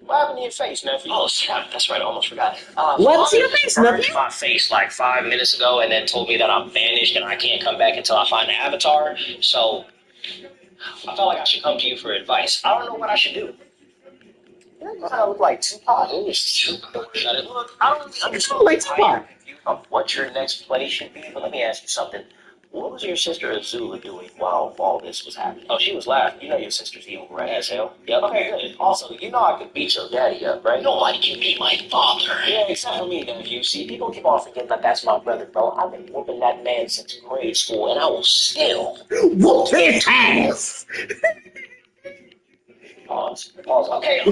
What happened to your face, nephew? Oh, snap, that's right, I almost forgot. What's Father your face, burned nephew? my face like 5 minutes ago and then told me that I'm vanished and I can't come back until I find the avatar, so I felt like I should come to you for advice. I don't know what I should do. You kind of look like Tupac. Look, I don't really understand like how you're Tupac. confused on what your next play should be, but let me ask you something. What was your sister Azula doing while all this was happening? Oh, she was laughing. You know your sister's evil, right? As hell. Yep. Okay, good. Also, you know I could beat your daddy up, right? Nobody can beat my father. Yeah, except for me, nephew. See, people keep on forgetting that that's my brother, bro. I've been whooping that man since grade school, and I will still Whoop his ass. Pause. Pause. Okay.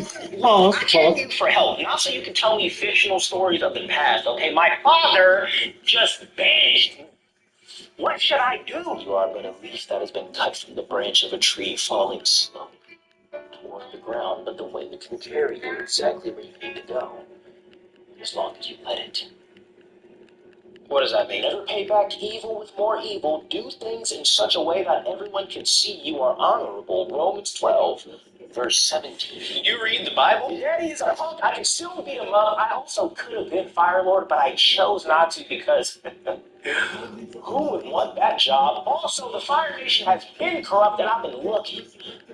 Pause. I came Pause. to you for help, not so you can tell me fictional stories of the past. Okay, my father just vanished. What should I do? You are but a leaf that has been cut from the branch of a tree falling slow toward the ground, but the wind can carry you exactly where you need to go, as long as you let it. What does that mean? Never pay back evil with more evil. Do things in such a way that everyone can see you are honorable. Romans 12, verse 17. You read the Bible? Yeah, he's a punk. I can still beat him up. I also could have been Fire Lord, but I chose not to because who would want that job? Also, the Fire Nation has been corrupt, and I've been looking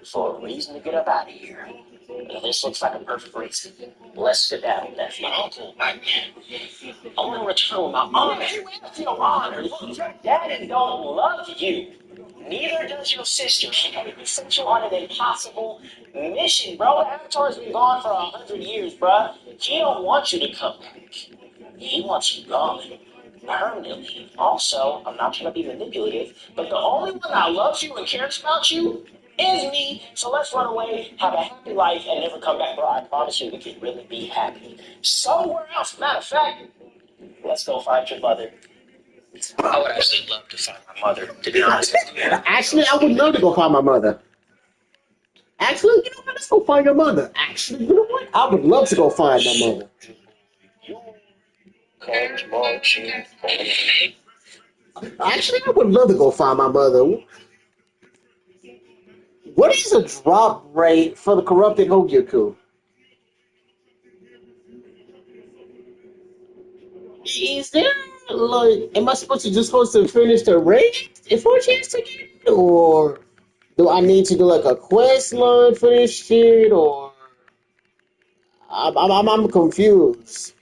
for a reason to get up out of here. And this looks like a perfect reason. Let's sit down, nephew. Uncle, I want to return my honor. You have your honor. Look, your daddy don't love you. Neither does your sister. He sent you on an impossible mission, bro. Avatar's been gone for 100 years, bro. He don't want you to come back. He wants you gone. Permanently. Also, I'm not trying to be manipulative, but the only one that loves you and cares about you is me. So let's run away, have a happy life, and never come back, bro. I promise you we can really be happy. Somewhere else. Matter of fact, let's go find your mother. I would actually love to find my mother, to be honest. Actually, I would love to go find my mother. Actually, you know what? Let's go find your mother. Actually, you know what? I would love to go find my mother. Actually, I would love to go find my mother. What is the drop rate for the corrupted Hogyaku? Is there like, am I supposed to finish the raid if I chance to get it, or do I need to do like a quest line for this shit, or I'm confused.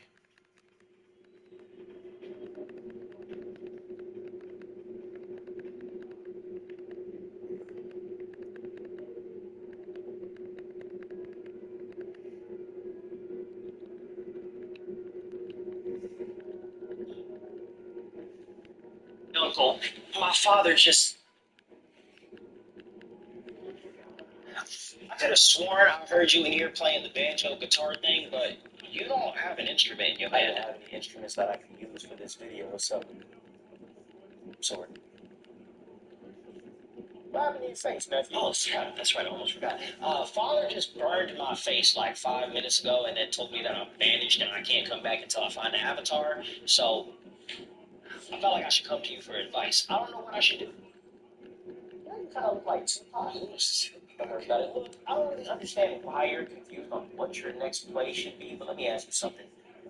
Uncle, my father just. I could have sworn I heard you in here playing the banjo guitar thing, but you don't have an instrument in your hand. I don't have any instruments that I can use for this video, so. Sword. What happened to your face, nephew? Oh, yeah, that's right, I almost forgot. Father just burned my face like 5 minutes ago and then told me that I'm bandaged and I can't come back until I find the avatar. So, I felt like I should come to you for advice. I don't know what I should do. You kind of look like Tupac. Look, I don't really understand why you're confused on what your next play should be, but let me ask you something.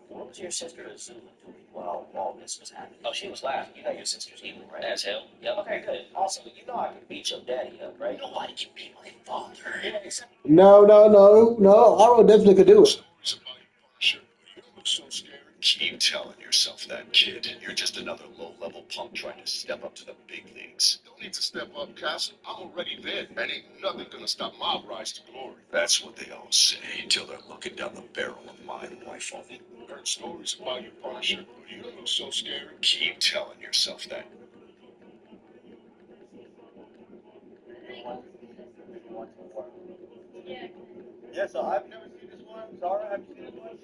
What was your sister Azula doing while all this was happening? Oh, she was laughing. You know your sister's evil, right? As hell. Yep. Okay, good. Also, you know I can beat your daddy up, right? Nobody can beat my father. Yeah, except No. I would definitely could do it. Stories about your Punisher. You don't look so scary. Keep telling yourself that, kid. You're just another low-level punk trying to step up to the big leagues. Don't need to step up, Castle. I'm already there, and ain't nothing gonna stop my rise to glory. That's what they all say until they're looking down the barrel of my rifle. Heard stories about your Punisher. You don't look so scary. Keep telling yourself that. yeah, so I've never seen this one. Zara, have you seen this one?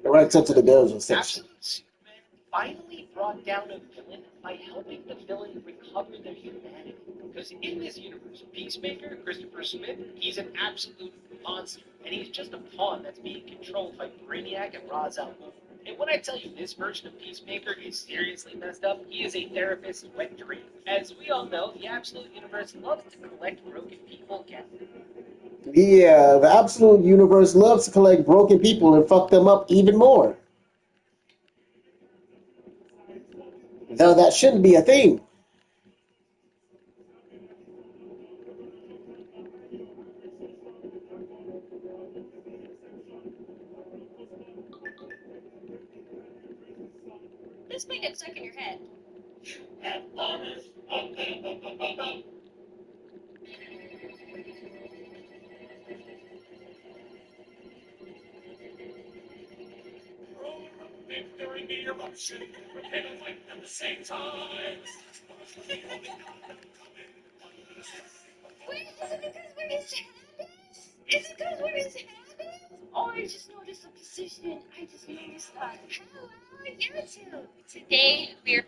Right up to the Belgian section. Absolute Superman finally brought down a villain by helping the villain recover their humanity. Because in this universe, Peacemaker, Christopher Smith, he's an absolute monster. And he's just a pawn that's being controlled by Brainiac and Ra's al Ghul. And when I tell you this version of Peacemaker is seriously messed up, he is a therapist's wet dream. As we all know, the Absolute Universe loves to collect broken people, Yeah, the absolute universe loves to collect broken people and fuck them up even more. Though that shouldn't be a thing. This might get stuck in your head. During the eruption, and like at the same time. Wait, is it because we're his habits? Is it because we're his habits? Oh, I just noticed the position. I just noticed that. Hello, YouTube. Today we're.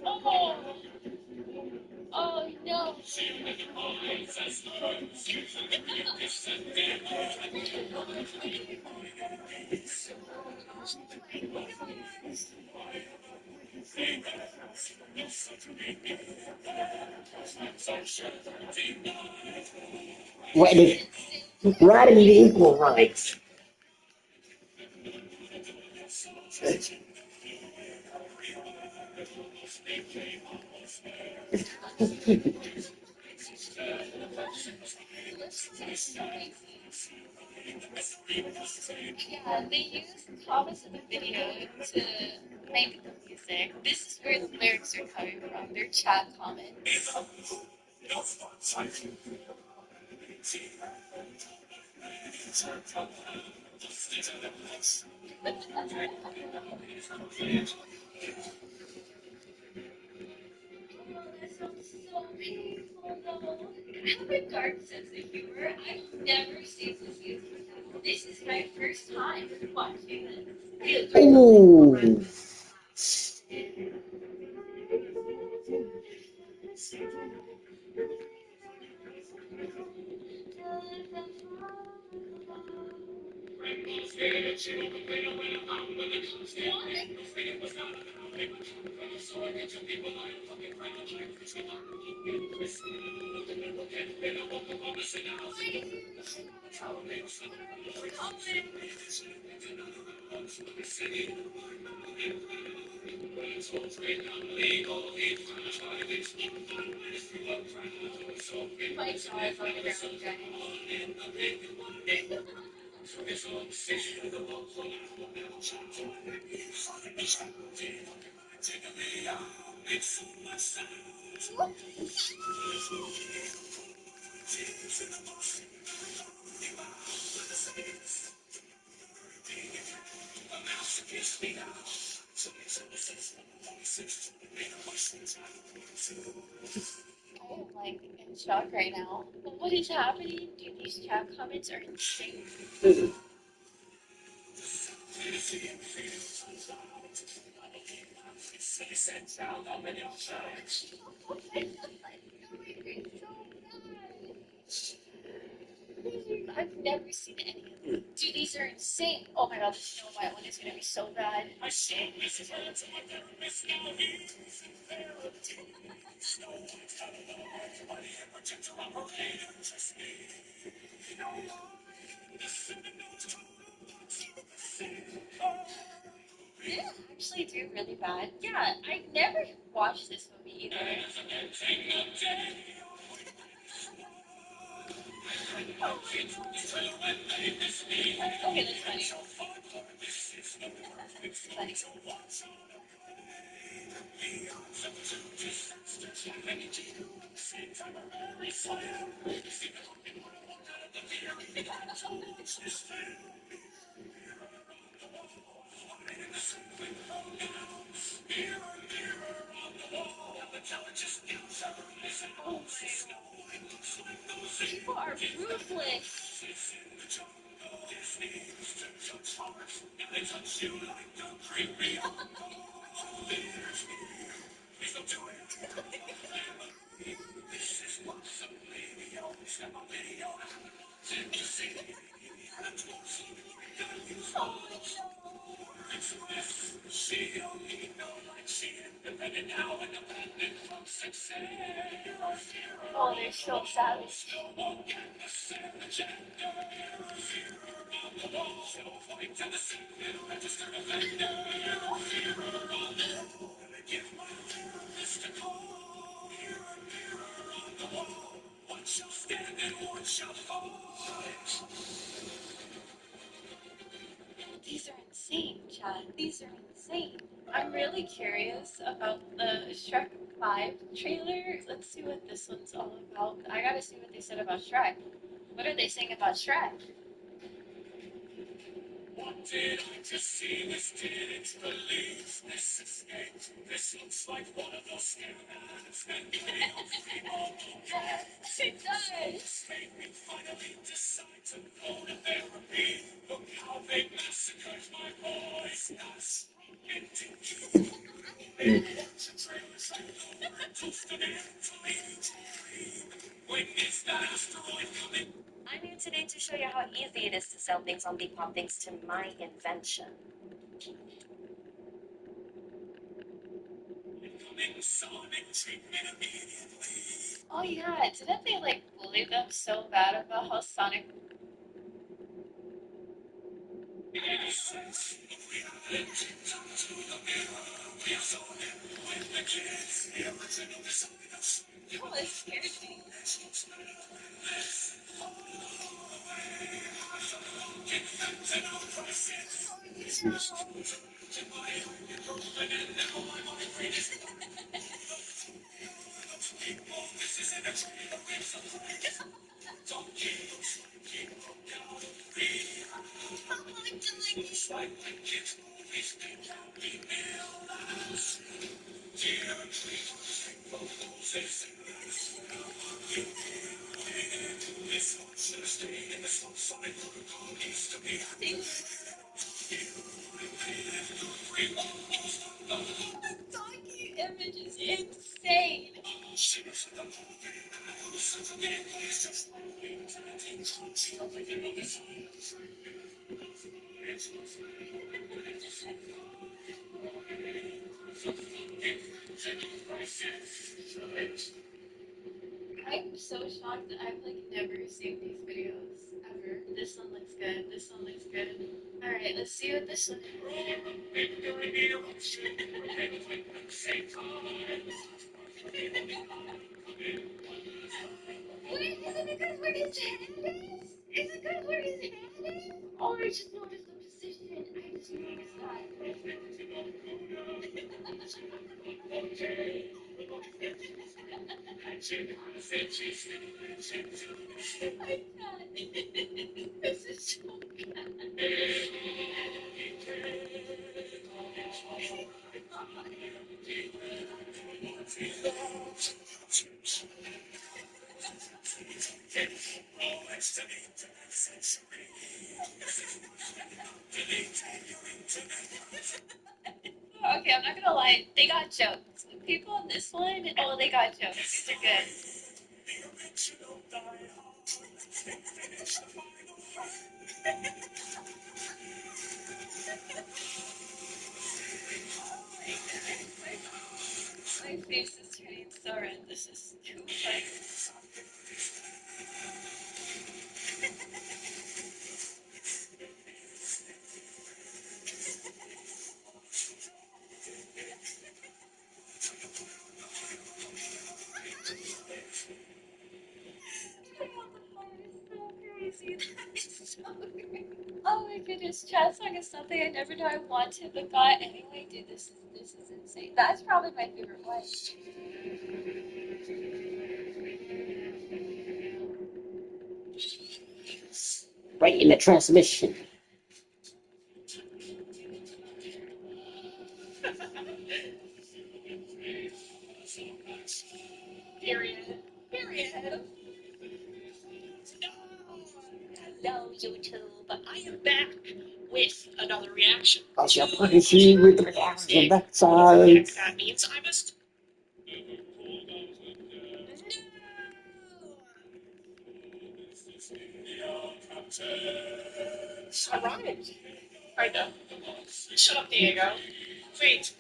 Oh, oh no. Wait, riding the equal rights. Yeah, they used comments in the video to make the music. This is where the lyrics are coming from. Their chat comments. Oh, that sounds so painful though. I have a dark sense of humor. I've never seen this used before. This is my first time watching this. Ooh. My jaw's on the ground, guys. I am like in shock right now. What is happening? Dude, these chat comments are insane. I've never seen any of them. Dude, these are insane. Oh my god, the Snow White one is gonna be so bad. They actually do really bad. Yeah, I never watched this movie either. Okay, that's funny. Funny. People are ruthless. Oh, they're so savage. These are insane, Chad. These are insane. I'm really curious about the Shrek 5 trailer. Let's see what this one's all about. I gotta see what they said about Shrek. What are they saying about Shrek? What did I just see? This didn't believe. This escaped. This looks like one of those scammers. And people It does. made me finally decide to go to therapy. Look how they massacred my voice. That's trailers like toasted and when is that asteroid coming? I'm here today to show you how easy it is to sell things on Depop thanks to my invention. Incoming Sonic treatment immediately. Oh yeah, didn't they like bully them so bad about how Sonic? Oh, it scared me. The donkey image is insane. I'm so shocked that I've like never seen these videos ever. This one looks good. This one looks good. All right, let's see what this one Wait, is it because where his head is? Is it because where his head is? Oh, I just noticed the position. I just noticed that. I can't. This is so Okay, I'm not gonna lie. They got jokes. People on this one, oh, they got jokes. These are good. My face is turning so red. This is too funny. So crazy. It's so great. Oh my goodness, chat song is something I never knew I wanted but got anyway. Dude, this is insane. That's probably my favorite one. Right in the transmission. Period. Period. Hello, YouTube. I am back. with another reaction. I shall punish you with the reaction backside. That means I must. Alright. Kinda. Shut up, Diego. Wait.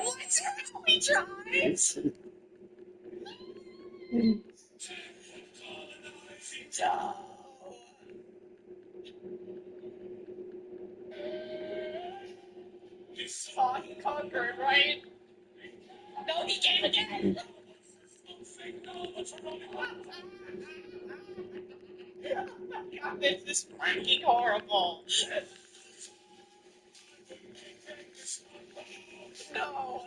What's wrong? We tried. No. Oh, he conquered, right? No, he came again. God, this is freaking horrible. No.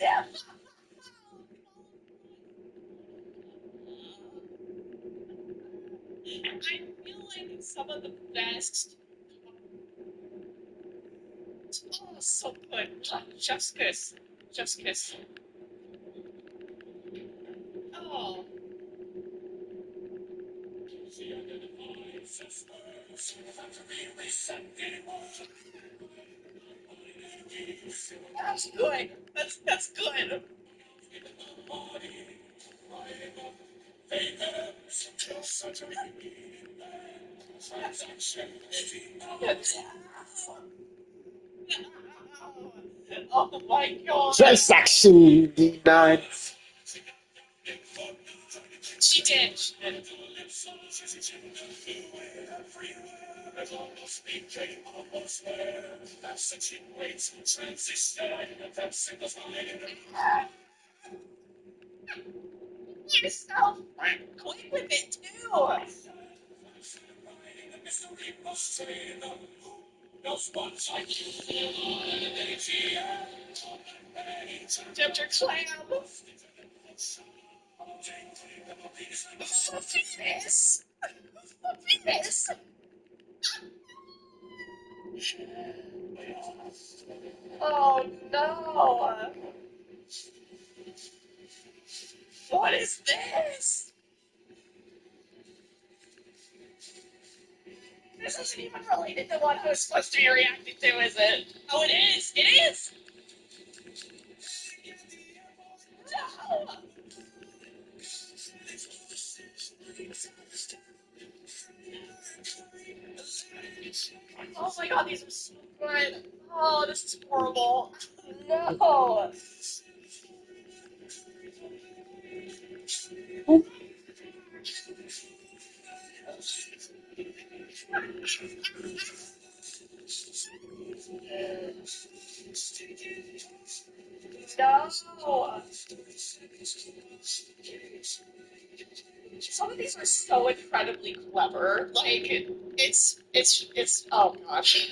Yeah. I feel like some of the best. Oh, so good. Chef's kiss. Chef's kiss. Oh. That's good. That's good. Oh my god. Transaction denied. She did. You're so quick with it too. Tempter clam. Fluffiness. Fluffiness. Oh no. What is this? This isn't even related to what I was supposed to be reacting to, is it? Oh, it is. It is. No. Oh my god, these are so good. Oh, this is horrible. No. No. Some of these are so incredibly clever. Like, oh gosh.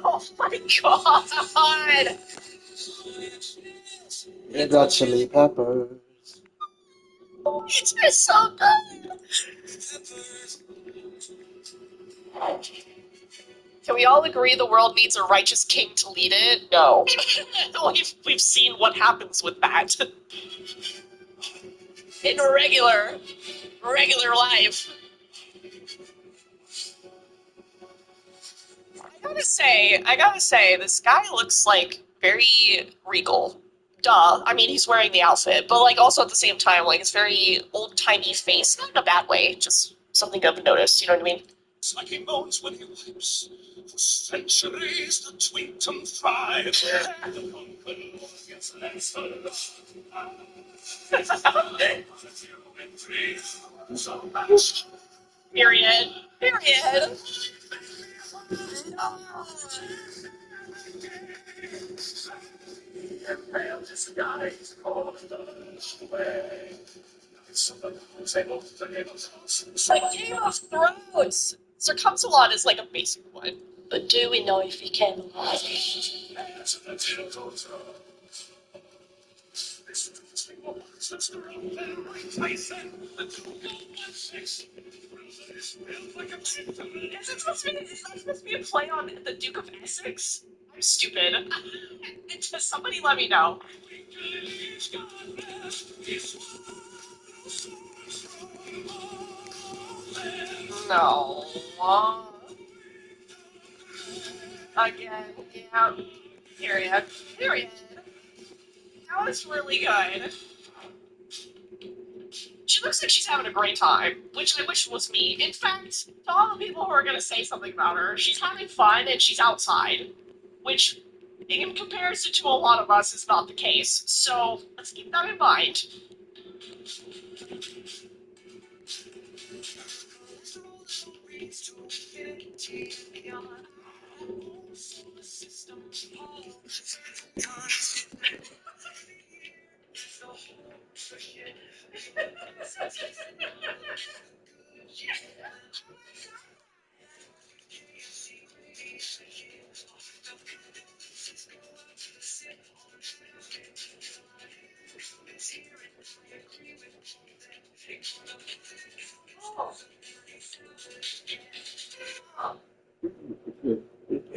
Oh my god! Red Hot Chili Peppers. It's just so good! Can we all agree the world needs a righteous king to lead it? No. we've seen what happens with that. In regular life. I gotta say, this guy looks like very regal. Duh. I mean, he's wearing the outfit, but like also at the same time, like it's very old timey face, not in a bad way, just something to notice. You know what I mean? Like he moans when he wipes. For centuries the Twinton thrive. The conquered Lord gets answered. Period. Period. It's like Game of Thrones. Circumsalon is like a basic one. But do we know if he came alive? Is that supposed to be a play on the Duke of Essex? I'm stupid. Just somebody let me know. No. Again, yeah. Period. Period. That was really good. She looks like she's having a great time, which I wish was me. In fact, to all the people who are going to say something about her, she's having fun and she's outside, which, in comparison to a lot of us, is not the case. So let's keep that in mind.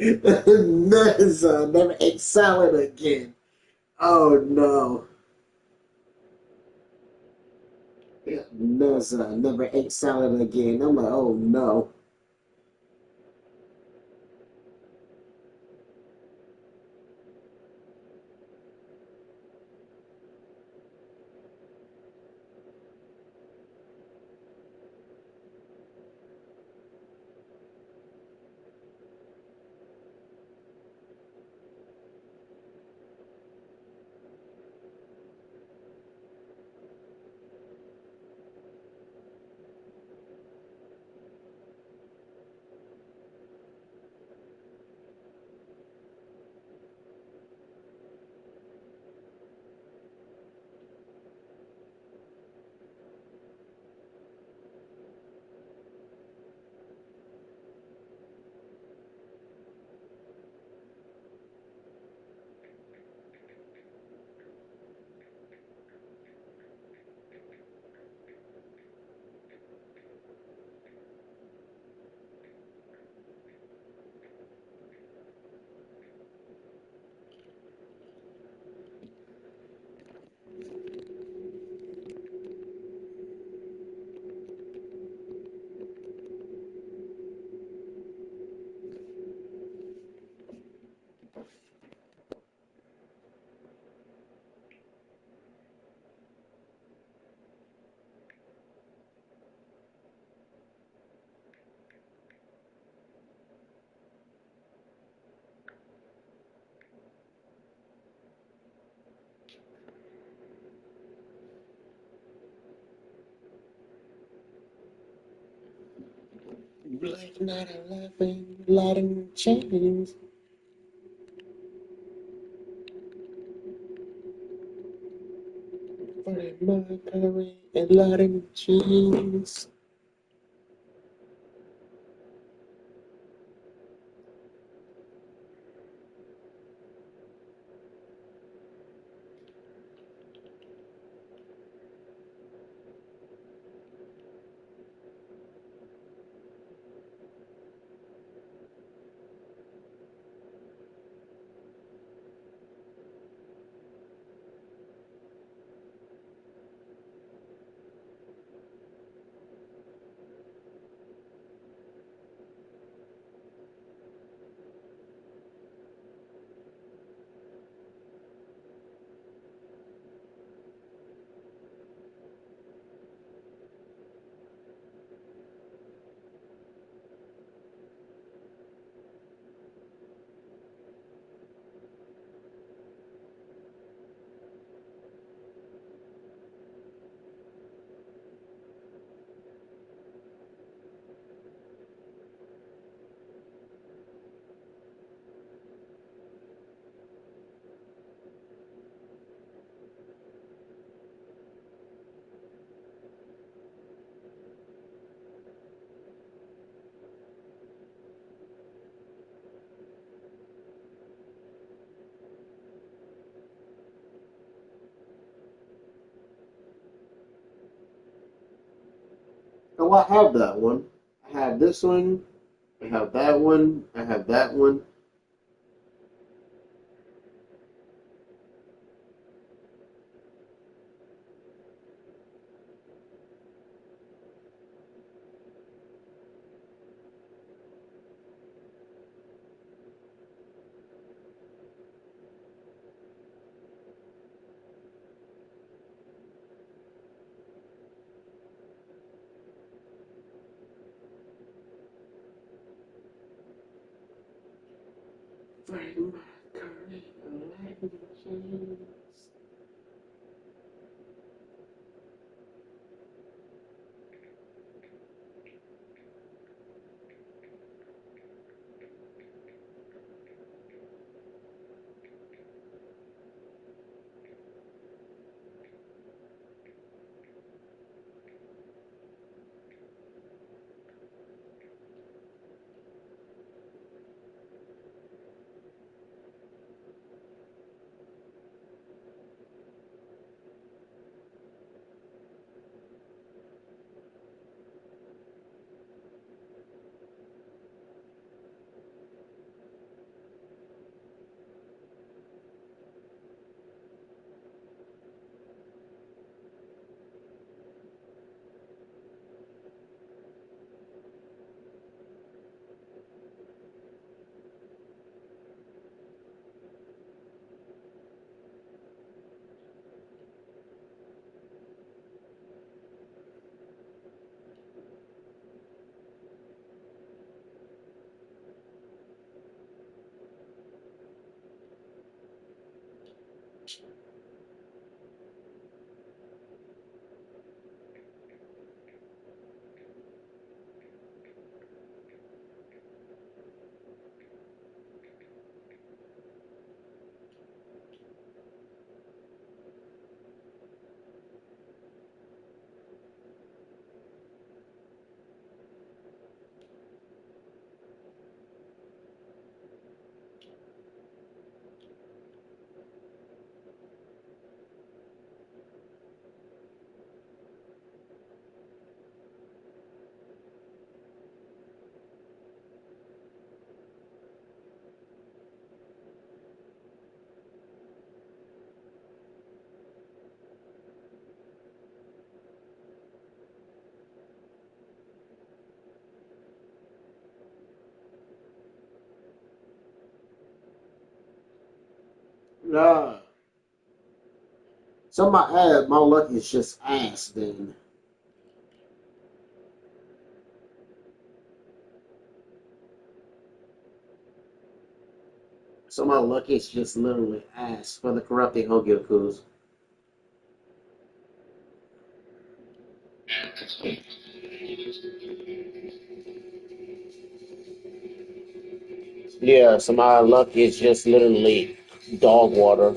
Neza, never ate salad again. Oh no. Neza, never ate salad again. I'm like, oh no. Like not laughing, lighting chains. Freddie Mercury and lighting chains. Oh, I have that one. I have this one. I have that one. I have that one. Nah. So my luck is just ass then. So my luck is just literally ass for the corrupting Hogyokus. Yeah, so my luck is just literally dog water.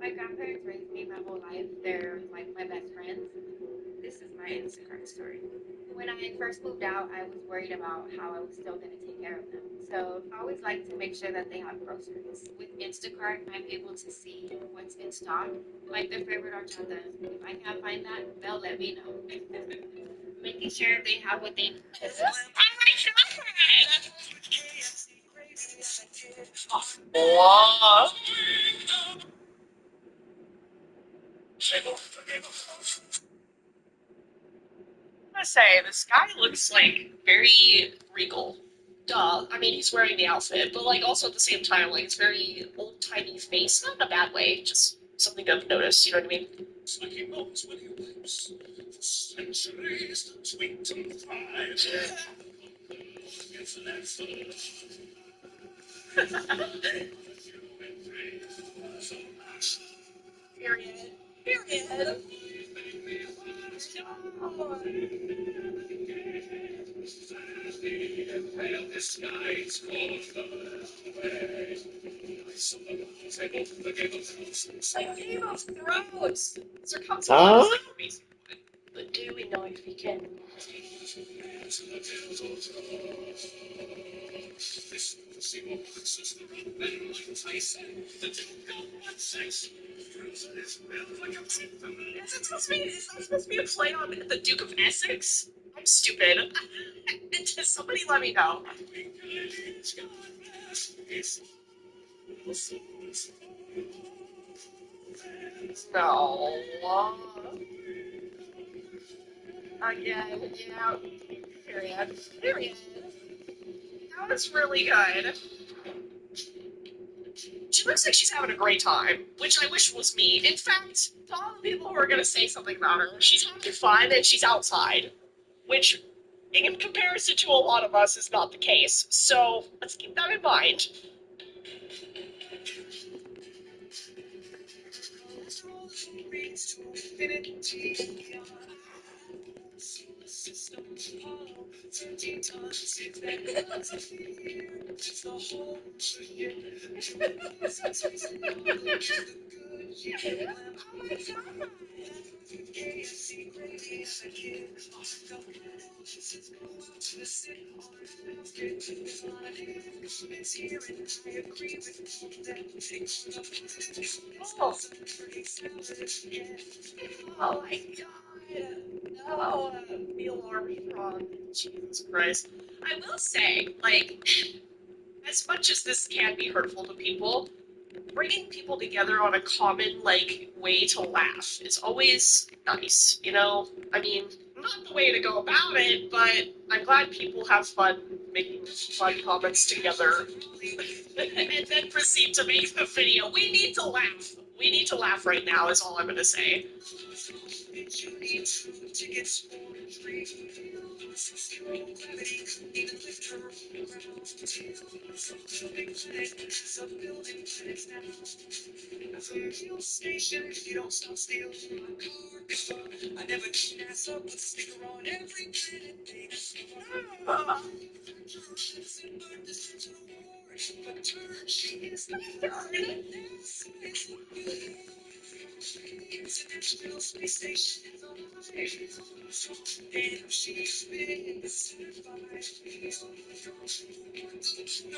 My grandparents raised me my whole life. They're like my best friends. This is my Instacart story. When I first moved out, I was worried about how I was still going to take care of them. So I always like to make sure that they have groceries. With Instacart, I'm able to see what's in stock, like their favorite horchata. If I can't find that, they'll let me know. Making sure they have what they need. Wow. I gotta say, this guy looks like very regal. Duh. I mean, he's wearing the outfit, but like also at the same time, like it's very old timey face, not in a bad way, just something to notice. You know what I mean? It's like he knows when he wipes. For centuries, sweet and fried. It's an excellent. Period. Period. It's like Game of Thrones. Circumference Huh? is like amazing. But do we know if we can? Is it supposed to be a play on the Duke of Essex? I'm stupid. Just somebody let me know. No. Again, yeah. Period. Period. That was really good. She looks like she's having a great time, which I wish was me. In fact, to all the people who are going to say something about her, she's having fun and she's outside, which, in comparison to a lot of us, is not the case. So let's keep that in mind. Oh, oh my god. No, Neil Armstrong. Jesus Christ. I will say, like, as much as this can be hurtful to people, bringing people together on a common, like, way to laugh is always nice, you know? I mean, not the way to go about it, but I'm glad people have fun making fun comments together and then proceed to make the video. We need to laugh. We need to laugh right now, is all I'm going to say.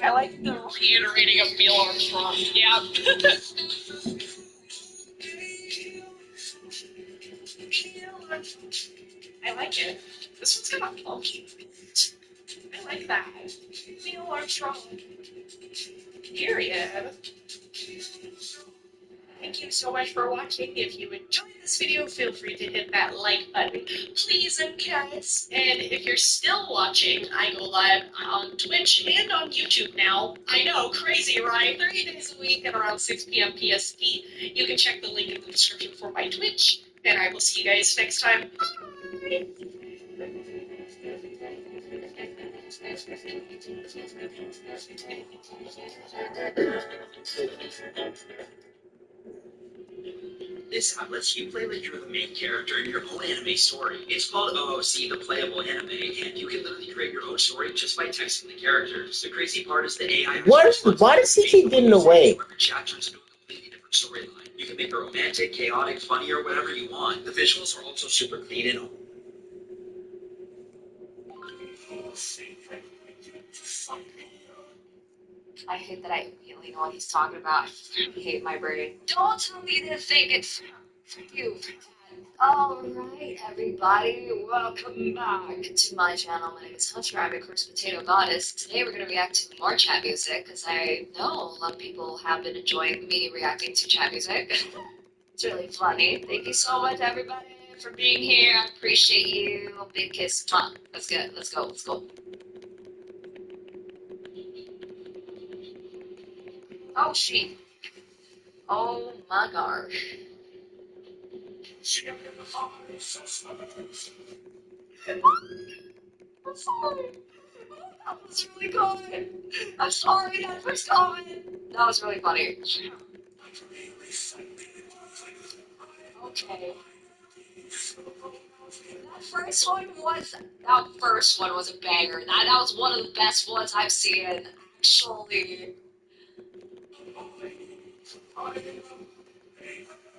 I like the reiterating of Neil Armstrong. Yeah. I like it. This one's kind of funky. I like that. Neil Armstrong. Period. Thank you so much for watching. If you enjoyed this video, feel free to hit that like button, please and cats. And if you're still watching, I go live on Twitch and on YouTube now. I know, crazy, right? 3 days a week at around 6 p.m. PST. You can check the link in the description for my Twitch, and I will see you guys next time. Bye! This app lets you play like you're the main character in your own anime story. It's called OOC, the Playable Anime, and you can literally create your own story just by texting the characters. The crazy part is the AI. Why does he keep getting away? Chat turns into a completely different storyline. You can make it romantic, chaotic, funny, or whatever you want. The visuals are also super clean and I hate that I immediately know what he's talking about. I hate my brain. Don't tell me to think it's for you. Alright, everybody, welcome back to my channel. My name is Hunter. I'm a Cursed Potato Goddess. Today we're going to react to more chat music, because I know a lot of people have been enjoying me reacting to chat music. It's really funny. Thank you so much, everybody, for being here. I appreciate you. Big kiss. Mwah. Let's go. Let's go. Let's go. Oh, she. Oh, my gosh. I'm sorry. That was really good. I'm sorry that first comment. That was really funny. Okay. That first one was a banger. That was one of the best ones I've seen. Actually.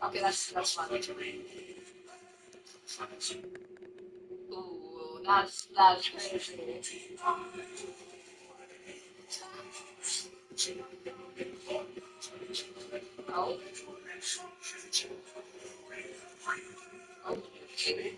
Okay, that's fun. Ooh, that's crazy. Oh. Oh. Okay.